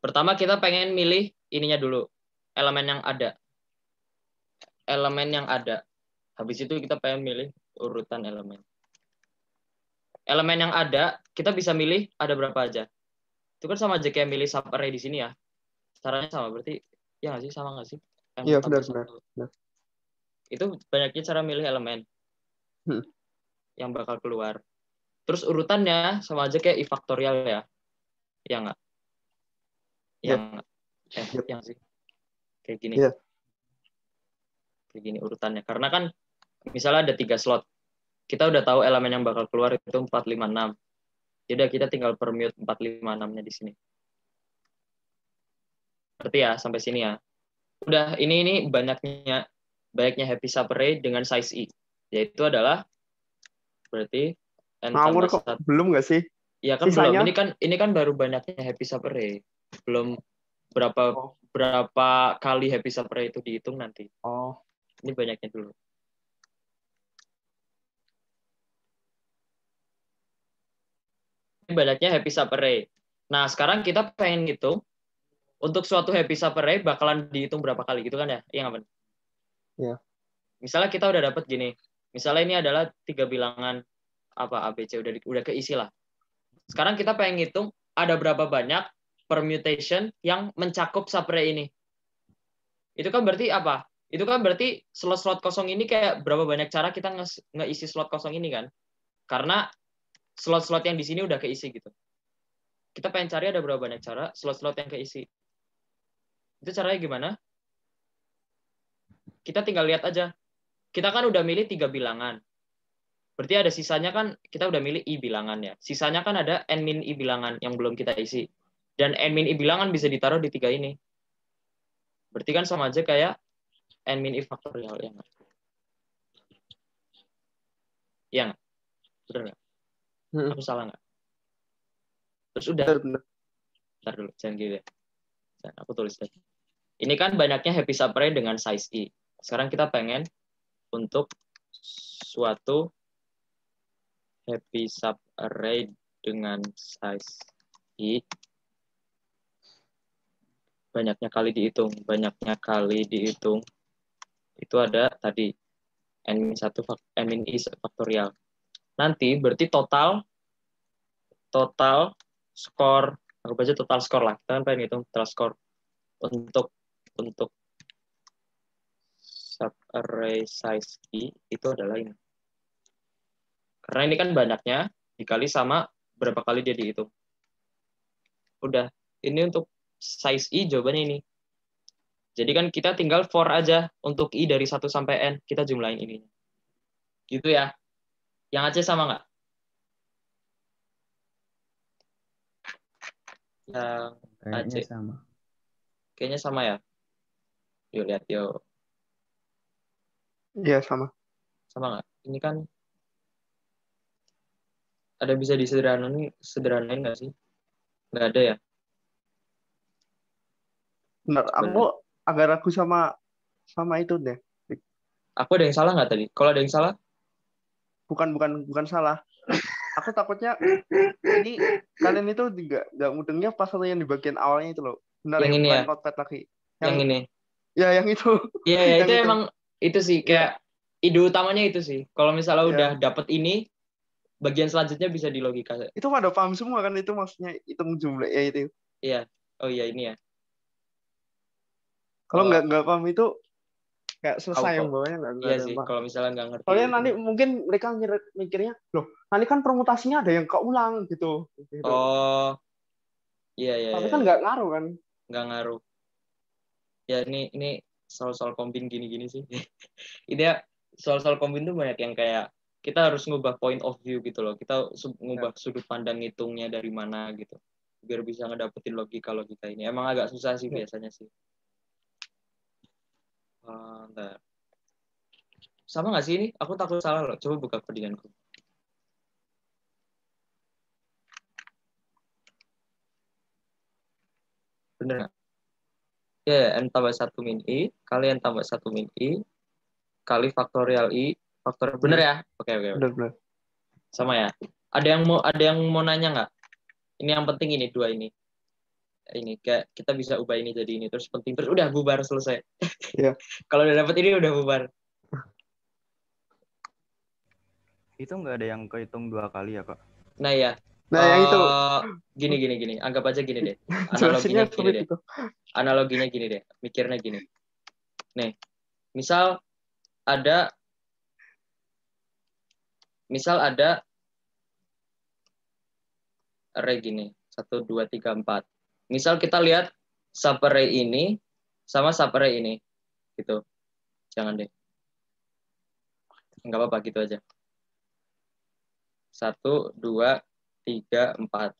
Pertama kita pengen milih ininya dulu. Elemen yang ada. Elemen yang ada. Habis itu kita pengen milih urutan elemen. Elemen yang ada, kita bisa milih ada berapa aja. Itu kan sama aja kayak milih subarray di sini ya. Caranya sama, berarti ya nggak sih? Sama nggak sih? Iya, benar. Itu banyaknya cara milih elemen yang bakal keluar. Terus urutannya sama aja kayak I faktorial ya. Ya nggak? Yang yang sih. Kayak gini. Iya. Kayak gini urutannya. Karena kan misalnya ada 3 slot. Kita udah tahu elemen yang bakal keluar itu 4, 5, 6. Jadi kita tinggal permute 4, 5, 6-nya di sini. Berarti ya sampai sini ya. Udah ini banyaknya happy subarray dengan size I. Yaitu adalah berarti n Ngawur tambah kok 1. belum nggak sih? Ya kan Sisanya? belum. Ini kan baru banyaknya happy subarray. Belum berapa kali happy subarray itu dihitung nanti. Oh. Ini banyaknya dulu. Ini banyaknya happy subarray. Nah, sekarang kita pengen ngitung untuk suatu happy subarray bakalan dihitung berapa kali gitu kan ya? Iya nggak, Ben? Iya. Misalnya kita udah dapat gini. Misalnya ini adalah 3 bilangan apa ABC udah keisi lah. Sekarang kita pengen ngitung ada berapa banyak permutation yang mencakup subarray ini. Itu kan berarti apa? Itu kan berarti slot-slot kosong ini kayak berapa banyak cara kita ngeisi slot kosong ini kan? Karena slot-slot yang di sini udah keisi gitu. Kita pengen cari ada berapa banyak cara slot-slot yang keisi. Itu caranya gimana? Kita tinggal lihat aja. Kita kan udah milih 3 bilangan. Berarti ada sisanya kan kita udah milih I bilangan ya. Sisanya kan ada N min I bilangan yang belum kita isi. Dan N min I bilangan bisa ditaruh di 3 ini. Berarti kan sama aja kayak N min I faktorial. Ya nggak? Ya nggak? Bener nggak? Aku salah nggak? Terus udah. Benar. Bentar dulu, jangan gitu ya. Aku tulis tadi. Ini kan banyaknya happy subarray dengan size I. Sekarang kita pengen untuk suatu happy subarray dengan size I banyaknya kali dihitung itu ada tadi n-1 n-i faktorial. Nanti berarti total skor, aku baca total skor lah. Kita kan pengen hitung total skor untuk subarray size I itu adalah ini. Karena ini kan banyaknya, dikali sama berapa kali dia dihitung. Udah, ini untuk size I jawabannya ini. Jadi kan kita tinggal for aja untuk I dari 1 sampai N, kita jumlahin ininya. Gitu ya. Yang Aceh sama nggak? Yang Kayaknya Aceh. sama. Kayaknya sama ya. Yuk lihat yuk. Iya, sama. Sama nggak? Ini kan ada bisa sederhanain nggak sih? Nggak ada ya? Benar, aku agak ragu sama itu deh. Aku ada yang salah nggak tadi? Kalau ada yang salah, Bukan salah. Aku takutnya ini kalian itu nggak mudengnya pas yang di bagian awalnya itu loh. Benar yang ya, ini bukan ya, notepad lagi. yang ini. Ya, yang itu. Iya ya, Yang itu itu. emang itu sih kayak ide utamanya itu sih. Kalau misalnya Iya. udah dapet ini, bagian selanjutnya bisa di logika. Itu pada paham semua kan, itu maksudnya hitung jumlah ya itu. Iya. Oh iya ini ya. Kalau Oh, nggak paham itu kayak selesai yang kok. bawahnya nggak Iya ada sih, apa. kalau misalnya nggak ngerti. Soalnya nanti mungkin mereka mikirnya, loh, nanti kan permutasinya ada yang keulang gitu. Oh, iya iya. Tapi iya, kan iya. nggak ngaruh kan. Nggak ngaruh. Ya ini soal-soal kombin gini-gini sih. Ini ya soal-soal kombin tuh banyak yang kayak kita harus ngubah point of view gitu loh. Kita ngubah sudut pandang ngitungnya dari mana gitu. Biar bisa ngedapetin logika ini. Emang agak susah sih biasanya sih. Bentar. Sama nggak sih ini? Aku takut salah loh. Coba buka codinganku. Bener nggak? Ya, N tambah 1 min I, kali N tambah 1 min I, kali faktorial I, faktorial. Bener ya? Oke. Benar. Sama ya? Ada yang mau nanya nggak? Ini yang penting ini, 2 ini. Ini kayak kita bisa ubah ini jadi ini, terus penting, terus udah bubar, selesai. Iya. Kalau udah dapet ini udah bubar. Itu nggak ada yang kehitung 2 kali ya, Kak? Nah ya. Nah, yang itu. Gini. Anggap aja gini deh. Jelasinnya Analoginya gini deh. itu. Analoginya gini deh. Mikirnya gini. Nih, misal ada array gini. 1, 2, 3, 4. Misal kita lihat subarray ini sama subarray ini. Gitu. Jangan deh. Enggak apa-apa, gitu aja. 1, 2, 3, 4.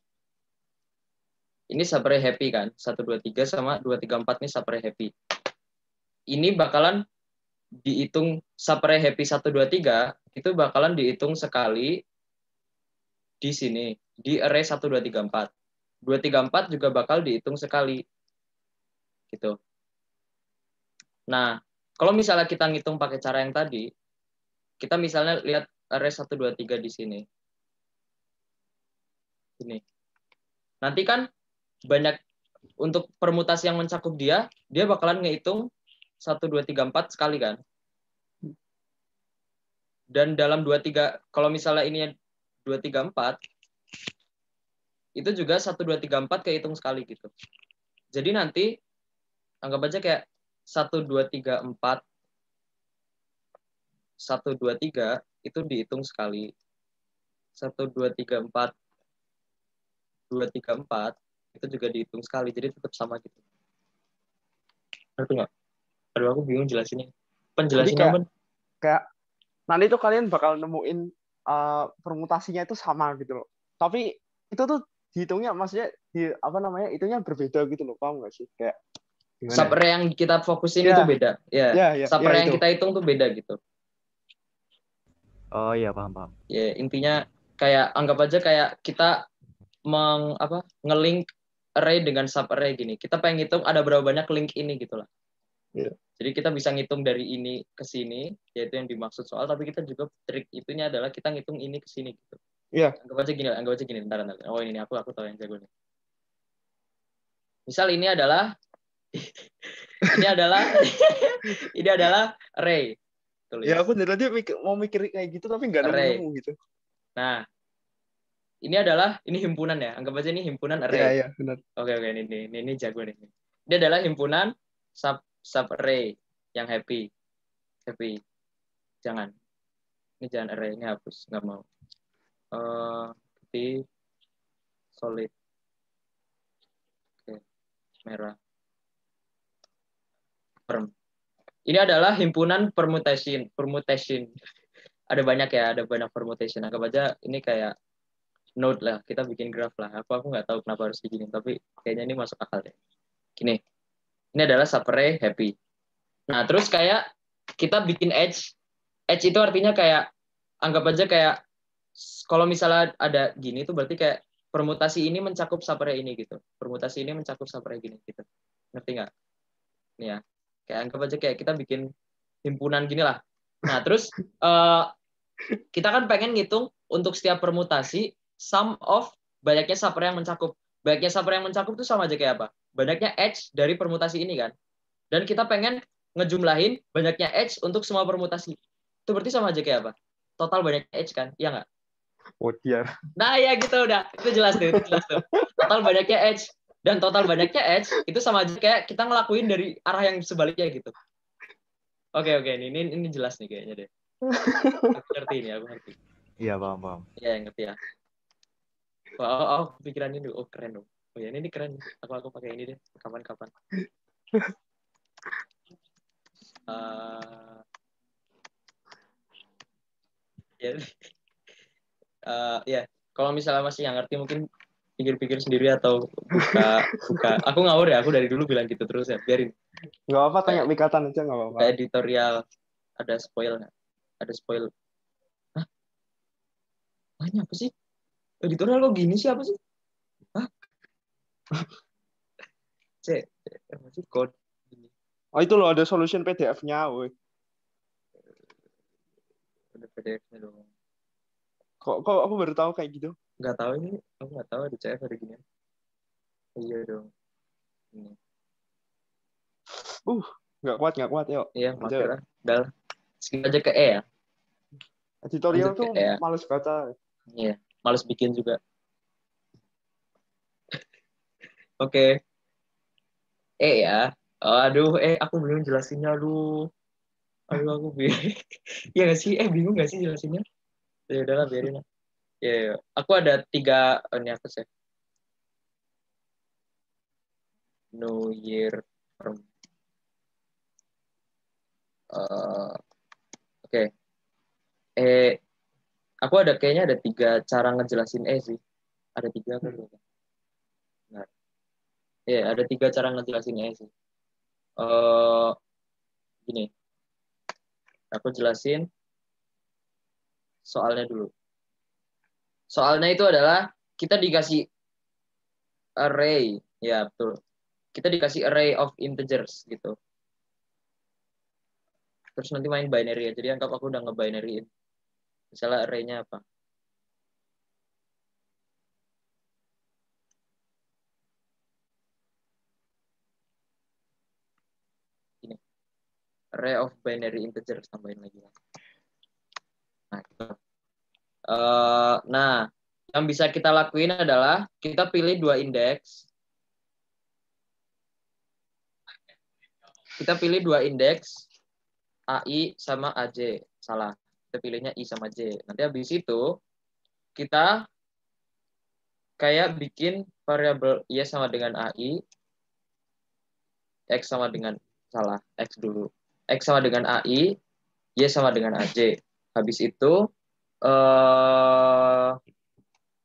Ini subarray happy kan? 1, 2, 3 sama 2, 3, 4 ini subarray happy. Ini bakalan dihitung subarray happy 1, 2, 3 itu bakalan dihitung sekali di sini. Di array 1, 2, 3, 4. 2, 3, 4 juga bakal dihitung sekali. Gitu. Nah, kalau misalnya kita ngitung pakai cara yang tadi, kita misalnya lihat array 1, 2, 3 di sini. Ini. Nanti kan banyak untuk permutasi yang mencakup dia bakalan ngitung 1, 2, 3, 4 sekali kan. Dan dalam 2, 3, kalau misalnya ini 2, 3, 4, itu juga 1, 2, 3, 4 kehitung sekali gitu. Jadi nanti anggap aja kayak 1, 2, 3, 4, 1, 2, 3 itu dihitung sekali. 1, 2, 3, 4, 2, 3, 4 itu juga dihitung sekali. Jadi tetap sama gitu. Ngerti nggak? Aduh, aku bingung jelasinnya. Jadi Penjelasin kayak nanti tuh kalian bakal nemuin permutasinya itu sama gitu loh. Tapi itu tuh dihitungnya maksudnya itunya berbeda gitu loh. Paham nggak sih? Kayak subarray yang kita fokusin itu beda. Ya. Subarray yang kita hitung tuh beda gitu. Oh iya, paham. Ya, intinya kayak anggap aja kayak kita nge-link array dengan subarray gini. Kita pengen ngitung ada berapa banyak link ini gitu lah. Yeah. Jadi kita bisa ngitung dari ini ke sini, yaitu yang dimaksud soal, tapi kita juga trik itunya adalah kita ngitung ini ke sini gitu. Iya. Anggap aja gini, bentar. Oh ini aku tahu yang jago nih. Misal ini adalah ini adalah array. Tulis. Ya aku dari tadi mau mikir kayak gitu tapi nggak nemu gitu. Nah, ini himpunan ya. Anggap aja ini himpunan array. Iya, benar. Oke, ini jago nih. Ini adalah himpunan subarray yang happy. Jangan. Ini jangan array, ini hapus, nggak mau. putih, solid. Oke, merah. Firm. Ini adalah himpunan permutation. Ada banyak ya, ada banyak permutation. Anggap aja ini kayak node lah, kita bikin graph lah. Aku nggak tahu kenapa harus begini, tapi kayaknya ini masuk akal deh. Gini, ini adalah subarray happy. Nah, terus kayak kita bikin edge. Edge itu artinya kayak, anggap aja kayak, kalau misalnya ada gini, itu berarti kayak permutasi ini mencakup subarray ini gitu. Permutasi ini mencakup subarray gini gitu. Ngerti nggak? Ini ya. Kayak anggap aja kayak kita bikin himpunan gini lah. Nah, terus kita kan pengen ngitung untuk setiap permutasi sum of banyaknya subarray yang mencakup. Banyaknya subarray yang mencakup itu sama aja kayak apa? Banyaknya edge dari permutasi ini kan. Dan kita pengen ngejumlahin banyaknya edge untuk semua permutasi. Itu berarti sama aja kayak apa? Total banyaknya edge kan? Iya nggak? Oh dia. Nah ya gitu udah. Itu jelas tuh. Total banyaknya edge. Dan total banyaknya edge itu sama aja kayak kita ngelakuin dari arah yang sebaliknya gitu. Oke, ini jelas nih kayaknya deh. Aku ngerti ini, aku ngerti. Iya, paham. Iya, ngerti ya. Wah, pikiran ini dulu. Oh, keren dong. Oh ya, ini keren. Aku pakai ini deh. Kapan-kapan. Ya, kalau misalnya masih nggak ngerti mungkin pikir-pikir sendiri atau buka. Aku ngawur ya, aku dari dulu bilang gitu terus ya. Biarin. Nggak apa, tanya Mikatan aja nggak apa-apa. Kayak editorial ada spoil nggak? Ada spoil. Hah? Ini apa sih? Editorial kok gini sih, apa sih? Hah? Apa sih code? Oh itu loh ada solution PDF-nya, woi. Ada PDF-nya dong. Kok aku baru tahu kayak gitu? Nggak tahu ini, aku nggak tahu ada CF ada gini. Iya dong. Ini. Nggak kuat yuk. Iya, makanya. Udah. Skip aja ke E ya. Editorial Lanjut tuh ke E ya. males baca. Iya, males bikin juga. Oke. E ya. Aduh, aku belum jelasinnya, aduh aku bingung. Iya nggak sih? Bingung nggak sih jelasinnya? Ya udahlah, biarin lah. Ya, aku ada 3 ini aku save. New Year Term. Oke. Aku kayaknya ada 3 cara ngejelasin sih. Ada 3 kan? Nah. Ya, ada 3 cara ngejelasin sih. Gini. Aku jelasin soalnya dulu. Soalnya itu adalah kita dikasih array, ya betul. Kita dikasih array of integers gitu. Terus nanti main binary ya. Jadi anggap aku udah nge-binaryin. Misalnya array-nya apa? Ini. Array of binary integers, tambahin lagi. Nah, gitu. Nah, yang bisa kita lakuin adalah kita pilih 2 indeks. Kita pilih 2 indeks AI sama AJ. Salah. Kita pilihnya I sama J. Nanti habis itu kita kayak bikin variabel Y sama dengan AI, X sama dengan X dulu. X sama dengan AI, Y sama dengan AJ. Habis itu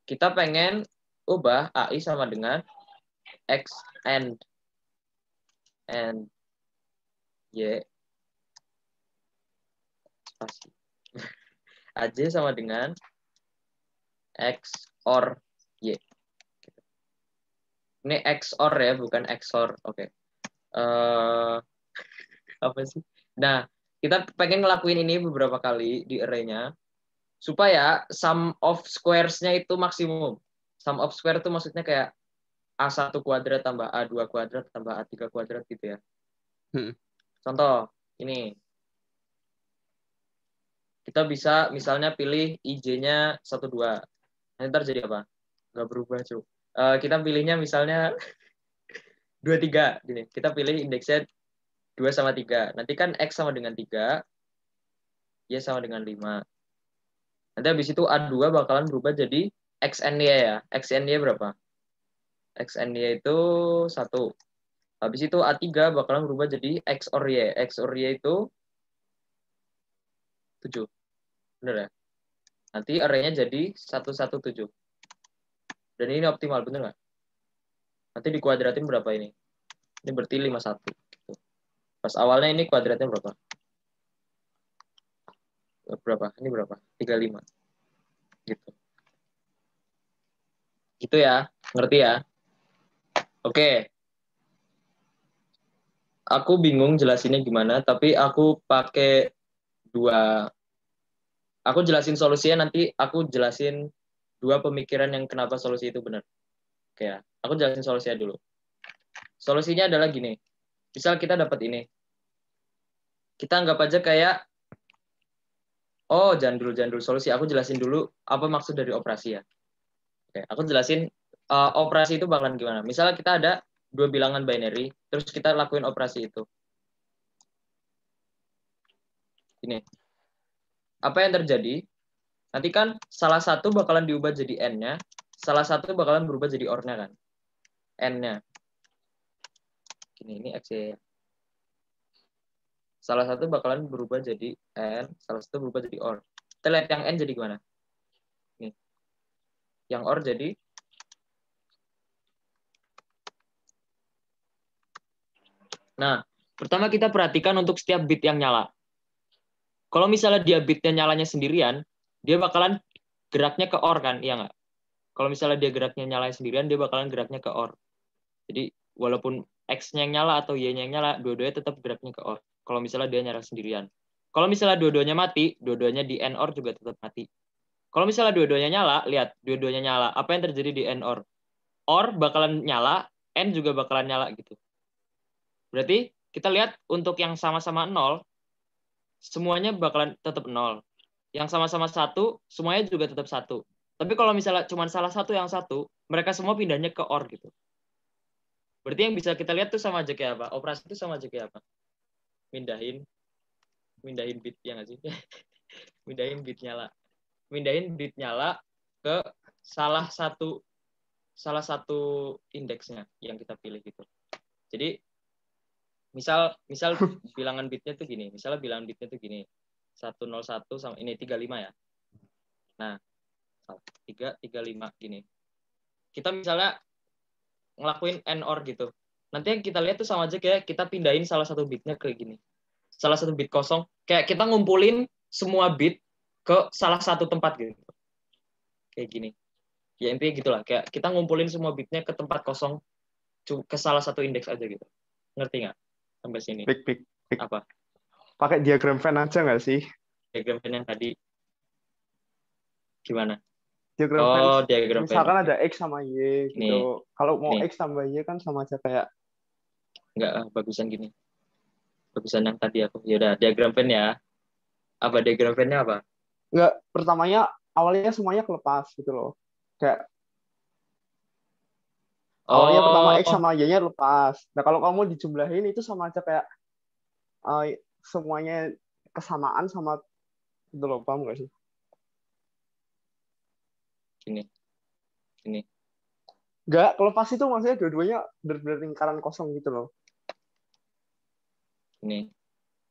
kita pengen ubah AI sama dengan X and Y. Spasi. AJ sama dengan X or Y. Ini XOR ya, bukan XOR. Oke. Apa sih? Nah, kita pengen ngelakuin ini beberapa kali di array-nya supaya sum of squares-nya itu maksimum. Sum of square itu maksudnya kayak A1 kuadrat tambah A2 kuadrat tambah A3 kuadrat gitu ya. Contoh, ini. Kita bisa misalnya pilih IJ-nya 1, 2. Nanti ntar jadi apa? Nggak berubah, cuy. Kita pilihnya misalnya 2, 3. Gini. Kita pilih indeksnya 2 sama 3. Nanti kan X sama dengan 3. Y sama dengan 5. Nanti habis itu A2 bakalan berubah jadi XNY ya. XNY berapa? XNY itu 1. Habis itu A3 bakalan berubah jadi X or Y. X or Y itu 7. Bener ya? Nanti arraynya jadi 117. Dan ini optimal, bener nggak? Nanti dikuadratin berapa ini? Ini berarti 51. Gitu. Pas awalnya ini kuadratnya berapa? Berapa? Ini berapa? 35. Gitu. Gitu ya. Ngerti ya? Oke. Aku bingung jelasinnya gimana, tapi aku pakai 2. Aku jelasin solusinya, nanti aku jelasin 2 pemikiran yang kenapa solusi itu benar. Oke ya. Aku jelasin solusinya dulu. Solusinya adalah gini. Misal kita dapat ini. Kita anggap aja kayak, jangan dulu solusi. Aku jelasin dulu apa maksud dari operasi ya. Oke, aku jelasin operasi itu bakalan gimana. Misalnya kita ada 2 bilangan binary, terus kita lakuin operasi itu. Ini. Apa yang terjadi? Nanti kan salah satu bakalan diubah jadi N-nya, salah satu bakalan berubah jadi OR-nya kan. N-nya. Ini X ya. Salah satu bakalan berubah jadi N, salah satu berubah jadi OR. Kita lihat yang N jadi gimana? Nih. Yang OR jadi Nah, pertama kita perhatikan untuk setiap bit yang nyala. Kalau misalnya dia bitnya nyalanya sendirian, dia bakalan geraknya ke OR kan, iya nggak? Kalau misalnya dia geraknya nyalanya sendirian, dia bakalan geraknya ke OR. Jadi walaupun X-nya yang nyala atau Y-nya yang nyala, dua-duanya tetap geraknya ke OR. Kalau misalnya dia nyala sendirian. Kalau misalnya dua-duanya mati, dua-duanya di N-OR juga tetap mati. Kalau misalnya dua-duanya nyala, lihat, dua-duanya nyala. Apa yang terjadi di N-OR? OR bakalan nyala, N juga bakalan nyala gitu. Berarti kita lihat untuk yang sama-sama 0, semuanya bakalan tetap 0. Yang sama-sama 1, semuanya juga tetap 1. Tapi kalau misalnya cuma salah satu yang 1, mereka semua pindahnya ke OR gitu. Berarti yang bisa kita lihat tuh sama aja kayak apa? Operasi itu sama aja kayak apa? Mindahin bit ya nggak sih? Mindahin bit nyala ke salah satu indeksnya yang kita pilih gitu. Jadi misal bilangan bitnya tuh gini. Misalnya bilangan bitnya tuh gini. 101 sama ini 35 ya. Nah, 335 gini. Kita misalnya ngelakuin N-OR gitu. Nanti yang kita lihat tuh sama aja kayak kita pindahin salah satu bitnya ke gini. Salah satu bit kosong. Kayak kita ngumpulin semua bit ke salah satu tempat gitu. Kayak gini. Ya intinya gitulah. Kayak kita ngumpulin semua bitnya ke tempat kosong. Ke salah satu indeks aja gitu. Ngerti nggak? Sampai sini. Pik. Apa? Pakai diagram Venn aja nggak sih? Diagram Venn yang tadi. Gimana? Diagram Venn. Diagram Misalkan Venn. ada X sama Y gitu. Nih. Kalau mau Nih. X tambah Y kan sama aja kayak. Enggak, bagusan gini. Bagusan yang tadi aku. Yaudah, diagram Venn ya. Apa diagram Venn-nya apa? Enggak, pertamanya awalnya semuanya kelepas gitu loh. Kayak awalnya pertama X sama Y-nya lepas. Nah, kalau kamu dijumlahin itu sama aja kayak semuanya kesamaan sama itu loh, paham nggak sih? Gini. Enggak, kelepas itu maksudnya dua-duanya benar-benar lingkaran kosong gitu loh. Ini.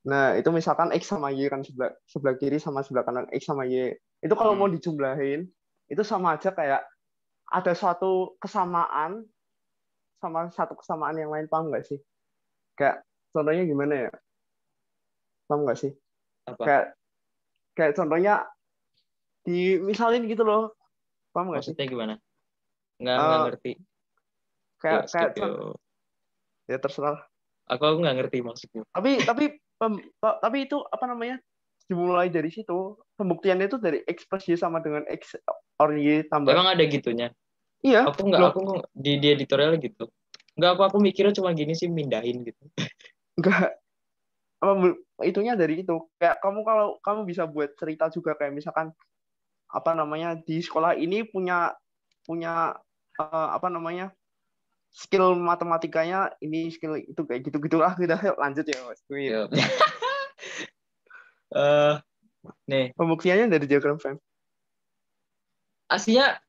Nah, itu misalkan X sama Y kan sebelah kiri sama sebelah kanan X sama Y. Itu kalau mau dijumlahin, itu sama aja kayak ada suatu kesamaan sama satu kesamaan yang lain, paham nggak sih? Kayak contohnya gimana ya? Paham nggak sih? Apa? Kayak contohnya dimisalin gitu loh. Paham nggak sih? Maksudnya gimana? Nggak ngerti. Kayak ya terserah. Aku nggak ngerti maksudnya. Tapi itu apa namanya? Dimulai dari situ. Pembuktiannya itu dari X plus Y sama dengan X or Y tambah. Emang ada gitunya? Iya. Aku di editorial gitu. Nggak, aku mikirnya cuma gini sih, mindahin gitu. Enggak. Itunya dari itu. Kayak kalau kamu bisa buat cerita juga kayak misalkan apa namanya di sekolah ini punya apa namanya skill matematikanya ini, skill itu kayak gitu-gitulah. Udah lanjut ya Mas. Nih. Pembuktiannya dari diagram Venn. Aslinya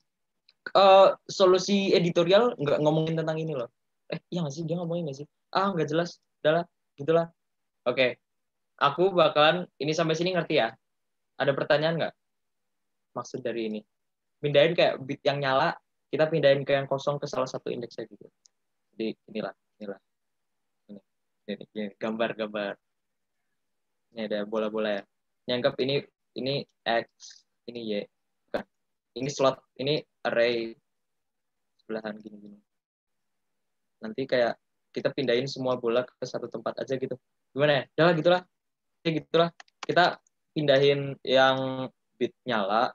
solusi editorial nggak ngomongin tentang ini loh. Iya nggak sih, dia ngomongin nggak sih? Nggak jelas, udahlah, gitulah. Oke, aku bakalan ini sampai sini ngerti ya. Ada pertanyaan nggak? Maksud dari ini, pindahin kayak bit yang nyala, kita pindahin ke yang kosong ke salah satu indeksnya gitu. Jadi inilah ini gambar. Ini ada bola-bola ya. Nyanggap ini X, ini Y. Bukan. Ini slot, ini array sebelahan gini. Nanti kayak kita pindahin semua bola ke satu tempat aja gitu. Gimana ya? Udah gitulah. Gitulah. Kita pindahin yang bit nyala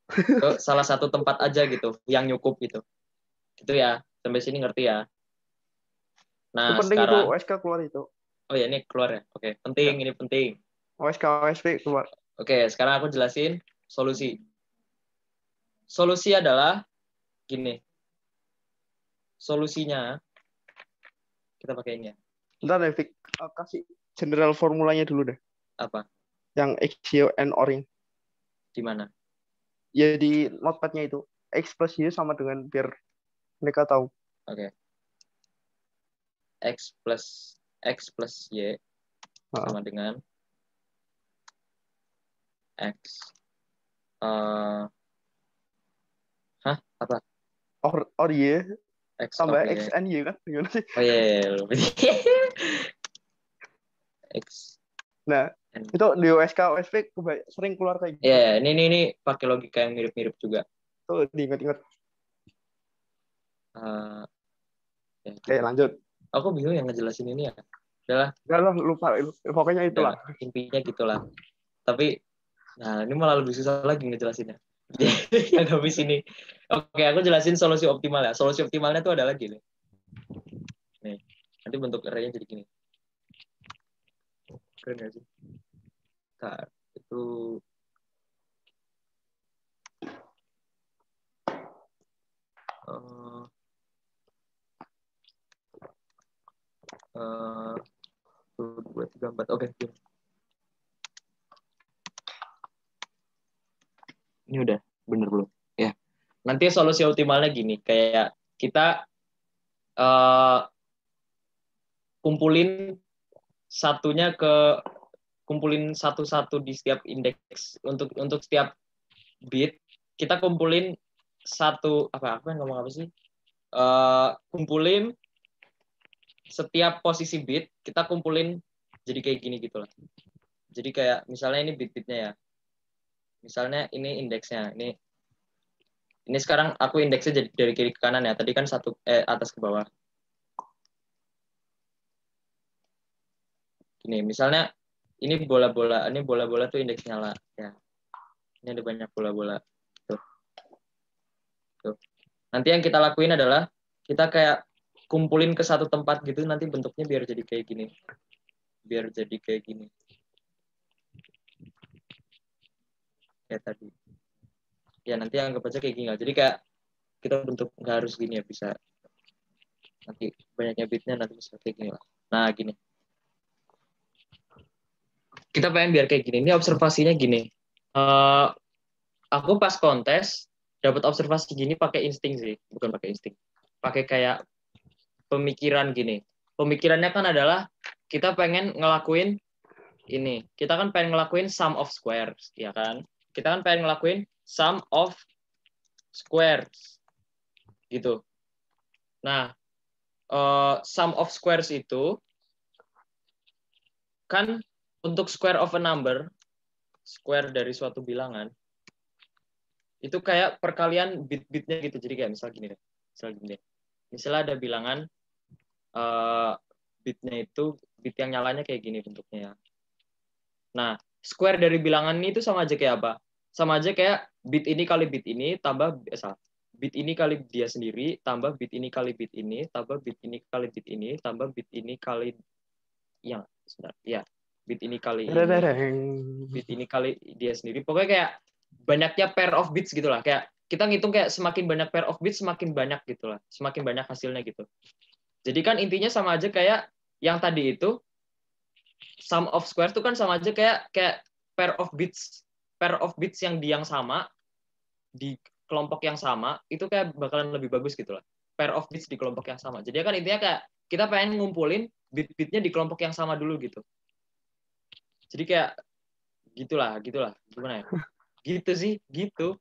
ke salah satu tempat aja gitu, yang nyukup gitu. Gitu ya. Sampai sini ngerti ya? Nah, Itu penting sekarang itu OSK keluar itu. Oh ya, ini keluar ya. Oke, penting, ini penting. OSP keluar. Oke, sekarang aku jelasin solusi. Solusi adalah gini. Solusinya kita pakai ini ya. Bentar deh, Vic. Kasih general formulanya dulu deh. Apa? Yang X, Y, and O-ring. Di mana? Ya di notepad-nya itu. X plus Y sama dengan biar mereka tahu. Oke. X plus Y sama dengan X. Apa? Or Y X tambah of Y. X and Y kan? Gimana sih? Oh iya. X. Nah, itu di OSK, OSP sering keluar kayak gitu. Iya, ini pakai logika yang mirip-mirip juga. Tuh diingat-ingat. Ya. Oke, lanjut. Aku bingung yang ngejelasin ini ya. Udahlah. Udah lupa. Pokoknya itulah. Intinya gitulah. Tapi, nah ini malah lebih susah lagi ngejelasinnya. Yang habis ini. Oke, aku jelasin solusi optimal ya. Solusi optimalnya tuh adalah gini. Nih, nanti bentuk array-nya jadi gini. Keren gak sih? Nah, itu buat 3, 4. Oke. Ini udah bener belum? Ya. Nanti solusi optimalnya gini, kayak kita kumpulin satu-satu di setiap indeks untuk setiap bit, kita kumpulin satu apa yang ngomong apa sih? Kumpulin setiap posisi bit, kita kumpulin jadi kayak gini gitu lah. Jadi kayak misalnya ini bit-bitnya ya. Misalnya ini indeksnya, ini sekarang aku indeksnya jadi dari kiri ke kanan ya. Tadi kan atas ke bawah. Gini, misalnya ini bola-bola tuh indeks nyala ya. Ini ada banyak bola-bola. Tuh. Nanti yang kita lakuin adalah kita kayak kumpulin ke satu tempat gitu, nanti bentuknya biar jadi kayak gini. Kayak tadi. Ya nanti anggap aja kayak gini. Jadi kayak kita bentuk nggak harus gini ya, bisa nanti banyaknya bitnya nanti bisa kayak gini lah. Nah gini. Kita pengen biar kayak gini. Ini observasinya gini. Aku pas kontes dapat observasi gini pakai insting sih, bukan pakai insting. Pakai kayak pemikiran gini. Pemikirannya kan adalah kita pengen ngelakuin ini. Kita kan pengen ngelakuin sum of squares, ya kan? Kita kan pengen ngelakuin sum of squares. Gitu. Nah, sum of squares itu kan untuk square of a number, square dari suatu bilangan, itu kayak perkalian bit-bitnya gitu. Jadi kayak misal gini deh. Misalnya ada bilangan bitnya itu, bit yang nyalanya kayak gini bentuknya ya. Nah, square dari bilangan ini itu sama aja kayak apa? Sama aja kayak bit ini kali bit ini tambah bit ini kali dia sendiri tambah bit ini kali bit ini tambah bit ini kali bit ini tambah bit ini kali bit ini kali bit ini kali dia sendiri. Pokoknya kayak banyaknya pair of bits gitulah. Kayak kita ngitung kayak semakin banyak pair of bits semakin banyak gitulah. Semakin banyak hasilnya gitu. Jadi kan intinya sama aja kayak yang tadi itu sum of squares itu kan sama aja kayak pair of bits yang sama kelompok yang sama, itu kayak bakalan lebih bagus gitu lah. Pair of bits di kelompok yang sama. Jadi kan intinya kayak kita pengen ngumpulin bit-bitnya di kelompok yang sama dulu gitu. Jadi kayak gitulah. Gimana ya? Gitu sih, gitu.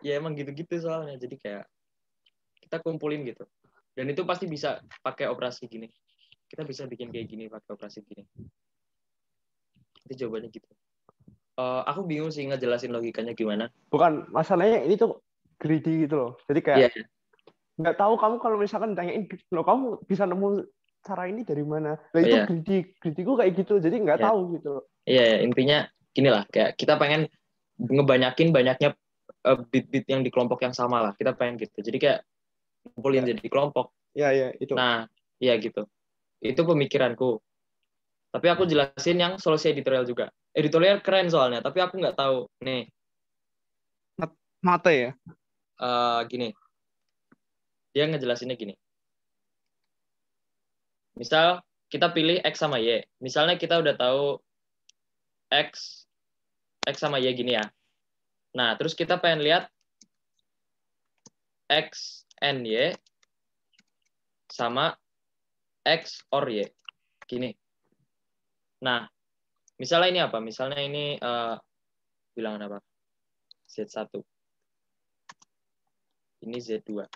Ya emang gitu-gitu soalnya. Jadi kayak kita kumpulin gitu. Dan itu pasti bisa pakai operasi gini. Kita bisa bikin kayak gini pakai operasi gini. Itu jawabannya gitu. Aku bingung sih ngejelasin logikanya gimana. Bukan, masalahnya ini tuh greedy gitu loh. Jadi Iya, kayak nggak tahu kamu kalau misalkan tanyain, loh kamu bisa nemu cara ini dari mana? Nah itu iya. greedy-ku kayak gitu. Jadi nggak Iya. tahu gitu loh. Iya, intinya gini lah. Kayak kita pengen ngebanyakin banyaknya bit-bit yang di kelompok yang sama lah. Kita pengen gitu. Jadi kayak kumpulin jadi kelompok. Iya, itu. Nah, iya gitu. Itu pemikiranku. Tapi aku jelasin yang solusi editorial juga. Editorial keren soalnya, tapi aku nggak tahu. Nih, Mate ya? gini. Dia ngejelasinnya gini. Misal kita pilih X sama Y. Misalnya kita udah tahu X sama Y gini ya. Nah, terus kita pengen lihat X and Y sama X or Y. Gini. Nah, misalnya ini apa? Misalnya ini bilangan apa? Z1. Ini Z2.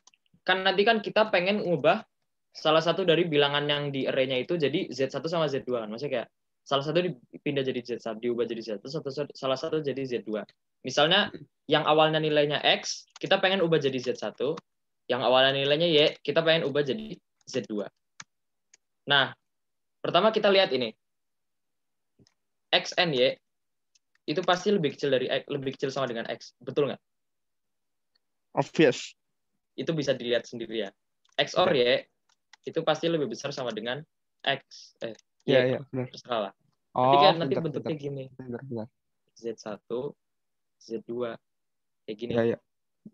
Kan nanti kan kita pengen ngubah salah satu dari bilangan yang di array-nya itu jadi Z1 sama Z2 kan. Maksudnya kayak salah satu dipindah jadi Z1, diubah jadi Z1, salah satu jadi Z2. Misalnya yang awalnya nilainya X, kita pengen ubah jadi Z1. Yang awalnya nilainya Y, kita pengen ubah jadi Z2. Nah, pertama kita lihat ini. X and Y itu pasti lebih kecil sama dengan X. Betul nggak? Obvious. Itu bisa dilihat sendiri ya. X or Y itu pasti lebih besar sama dengan X. Iya, benar. Terserah lah. Nanti bentuknya gini. Benar. Z1, Z2. Kayak gini. Iya.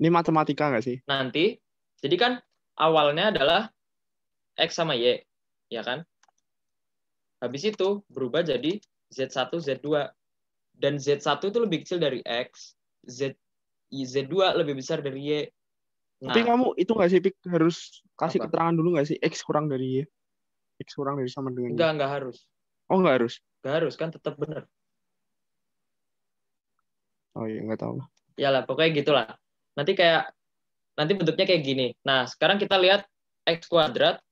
Ini matematika nggak sih? Nanti, jadi kan awalnya adalah X sama Y. Ya kan? Habis itu berubah jadi Z1, Z2. Dan Z1 itu lebih kecil dari X. Z2 lebih besar dari Y. Tapi kamu itu nggak sih, Pik, harus kasih Apa? keterangan dulu nggak sih? X kurang dari Y. X kurang dari sama dengan Y. Enggak harus. Oh, nggak harus? Nggak harus, kan tetap benar. Oh iya, nggak tahu. Ya lah, pokoknya gitulah. Nanti bentuknya kayak gini. Nah, sekarang kita lihat X kuadrat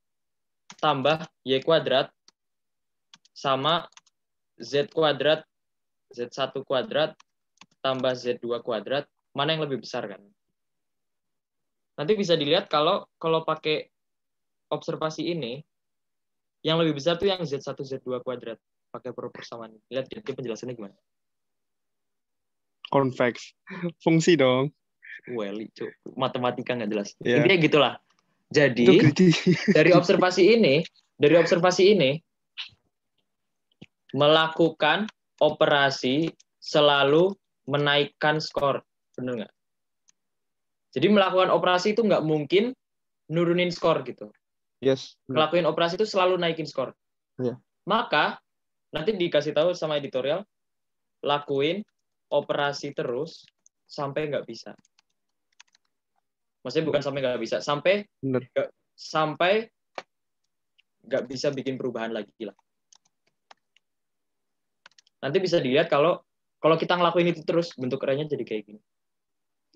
tambah Y kuadrat sama Z kuadrat, Z1 kuadrat tambah Z2 kuadrat. Mana yang lebih besar kan? Nanti bisa dilihat kalau pakai observasi ini, yang lebih besar tuh yang Z1, Z2 kuadrat. Pakai persamaan. Lihat dia penjelasannya gimana. Konveks. Fungsi dong. Well, matematika nggak jelas. Yeah. Intinya gitulah. Jadi, dari observasi ini, melakukan operasi selalu menaikkan skor. Benar nggak? Jadi melakukan operasi itu nggak mungkin nurunin skor gitu. Yes. Ngelakuin operasi itu selalu naikin skor. Yeah. Maka nanti dikasih tahu sama editorial, lakuin operasi terus sampai nggak bisa. Maksudnya bukan sampai nggak bisa, sampai nggak bisa bikin perubahan lagi lah. Nanti bisa dilihat kalau kita ngelakuin itu terus, bentuk array-nya jadi kayak gini.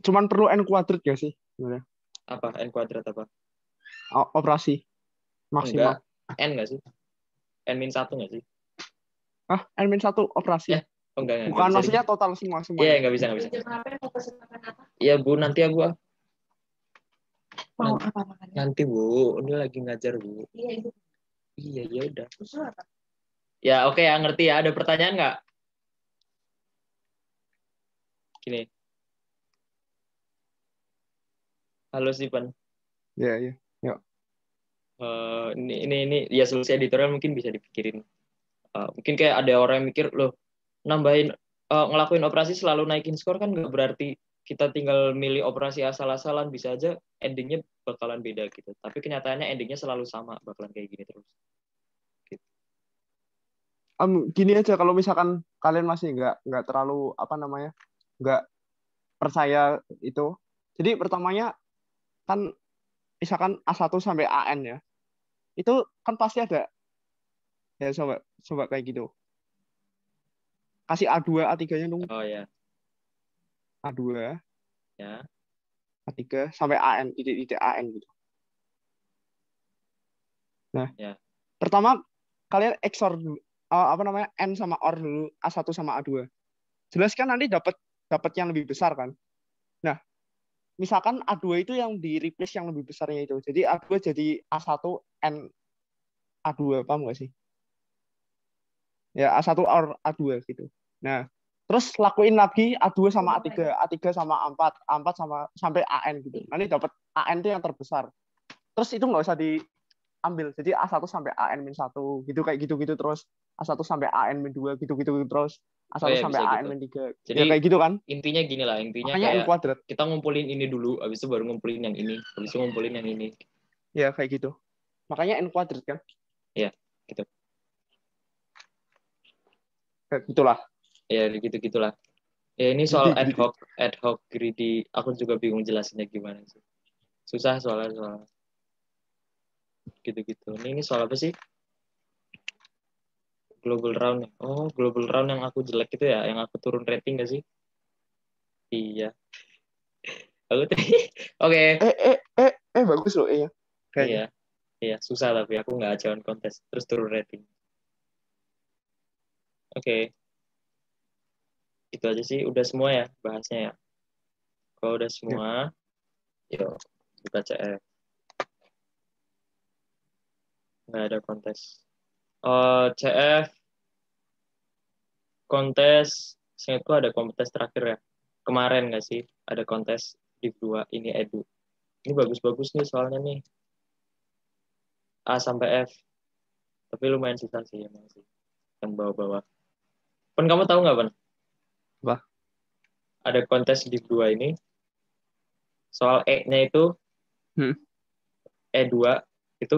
Cuman perlu n kuadrat ya sih? Sebenarnya. Apa? N kuadrat apa? Operasi maksimal. N nggak sih? N-1 nggak sih? N-1 operasi. Enggak. Bukan maksudnya total semua. Iya, nggak bisa. Iya, Bu, nanti ya, Bu. Mau apa makannya? Nanti, Bu. Ini lagi ngajar, Bu. Iya, Ibu. Iya, ya udah. Usul apa? Ya, oke ya, ngerti ya. Ada pertanyaan nggak? Gini. Halo, Stephen. Iya. Ini ya solusi editorial mungkin bisa dipikirin. Mungkin kayak ada orang yang mikir, loh, ngelakuin operasi selalu naikin skor kan nggak berarti kita tinggal milih operasi asal-asalan, bisa aja endingnya bakalan beda gitu. Tapi kenyataannya endingnya selalu sama, bakalan kayak gini terus. Gitu. Gini aja, kalau misalkan kalian masih nggak terlalu nggak percaya itu. Jadi pertamanya kan misalkan A1 sampai AN ya. Itu kan pasti ada ya coba kayak gitu. Kasih A2, A3-nya dong. Oh ya, A2, ya. A3 sampai AN, titik-titik AN gitu. Nah, Ya. pertama kalian XOR dulu, N sama OR dulu, A1 sama A2. Jelas kan nanti dapat yang lebih besar kan. Nah, misalkan A2 itu yang di replace yang lebih besarnya itu. Jadi A2 jadi A1 N A2, paham nggak sih? Ya, A1 OR A2 gitu. Nah, terus lakuin lagi A2 sama A3, A3 sama A4, A4 sama sampai AN gitu. Nanti dapat AN itu yang terbesar. Terus itu nggak usah diambil. Jadi A1 sampai AN-1 gitu, kayak gitu-gitu terus. A1 sampai AN-2 gitu-gitu terus. Oh A1 ya, sampai bisa gitu. AN-3. Jadi Ya kayak gitu kan. intinya gini lah, intinya Makanya N kayak kuadrat. kita ngumpulin ini dulu, habis itu baru ngumpulin yang ini, habis itu ngumpulin yang ini. Ya kayak gitu. Makanya N kuadrat kan. Ya, gitu. Kayak gitulah. Ya, gitu-gitulah. Ya, ini soal Greedy. ad hoc greedy. Aku juga bingung jelasinnya gimana sih. Susah soal gitu-gitu. Ini soal apa sih? Global round. Oh, global round yang aku jelek itu ya, yang aku turun rating gak sih? Iya. Aku Oke. Bagus loh Iya. kayaknya. Iya, susah tapi aku nggak ajuan kontes terus turun rating. Oke. Itu aja sih, udah semua ya bahasnya ya. Kalau udah semua, yuk buka CF. Nggak ada kontes. CF kontes, seingatku ada kontes terakhir ya. Kemarin nggak sih ada kontes di 2 ini edu. Ini bagus-bagus nih soalnya nih. A sampai F. Tapi lumayan susah sih emang sih. Yang bawah-bawah. Pen, kamu tahu nggak, Pen? Apa? Ada kontes di 2 ini. Soal E-nya itu E2 itu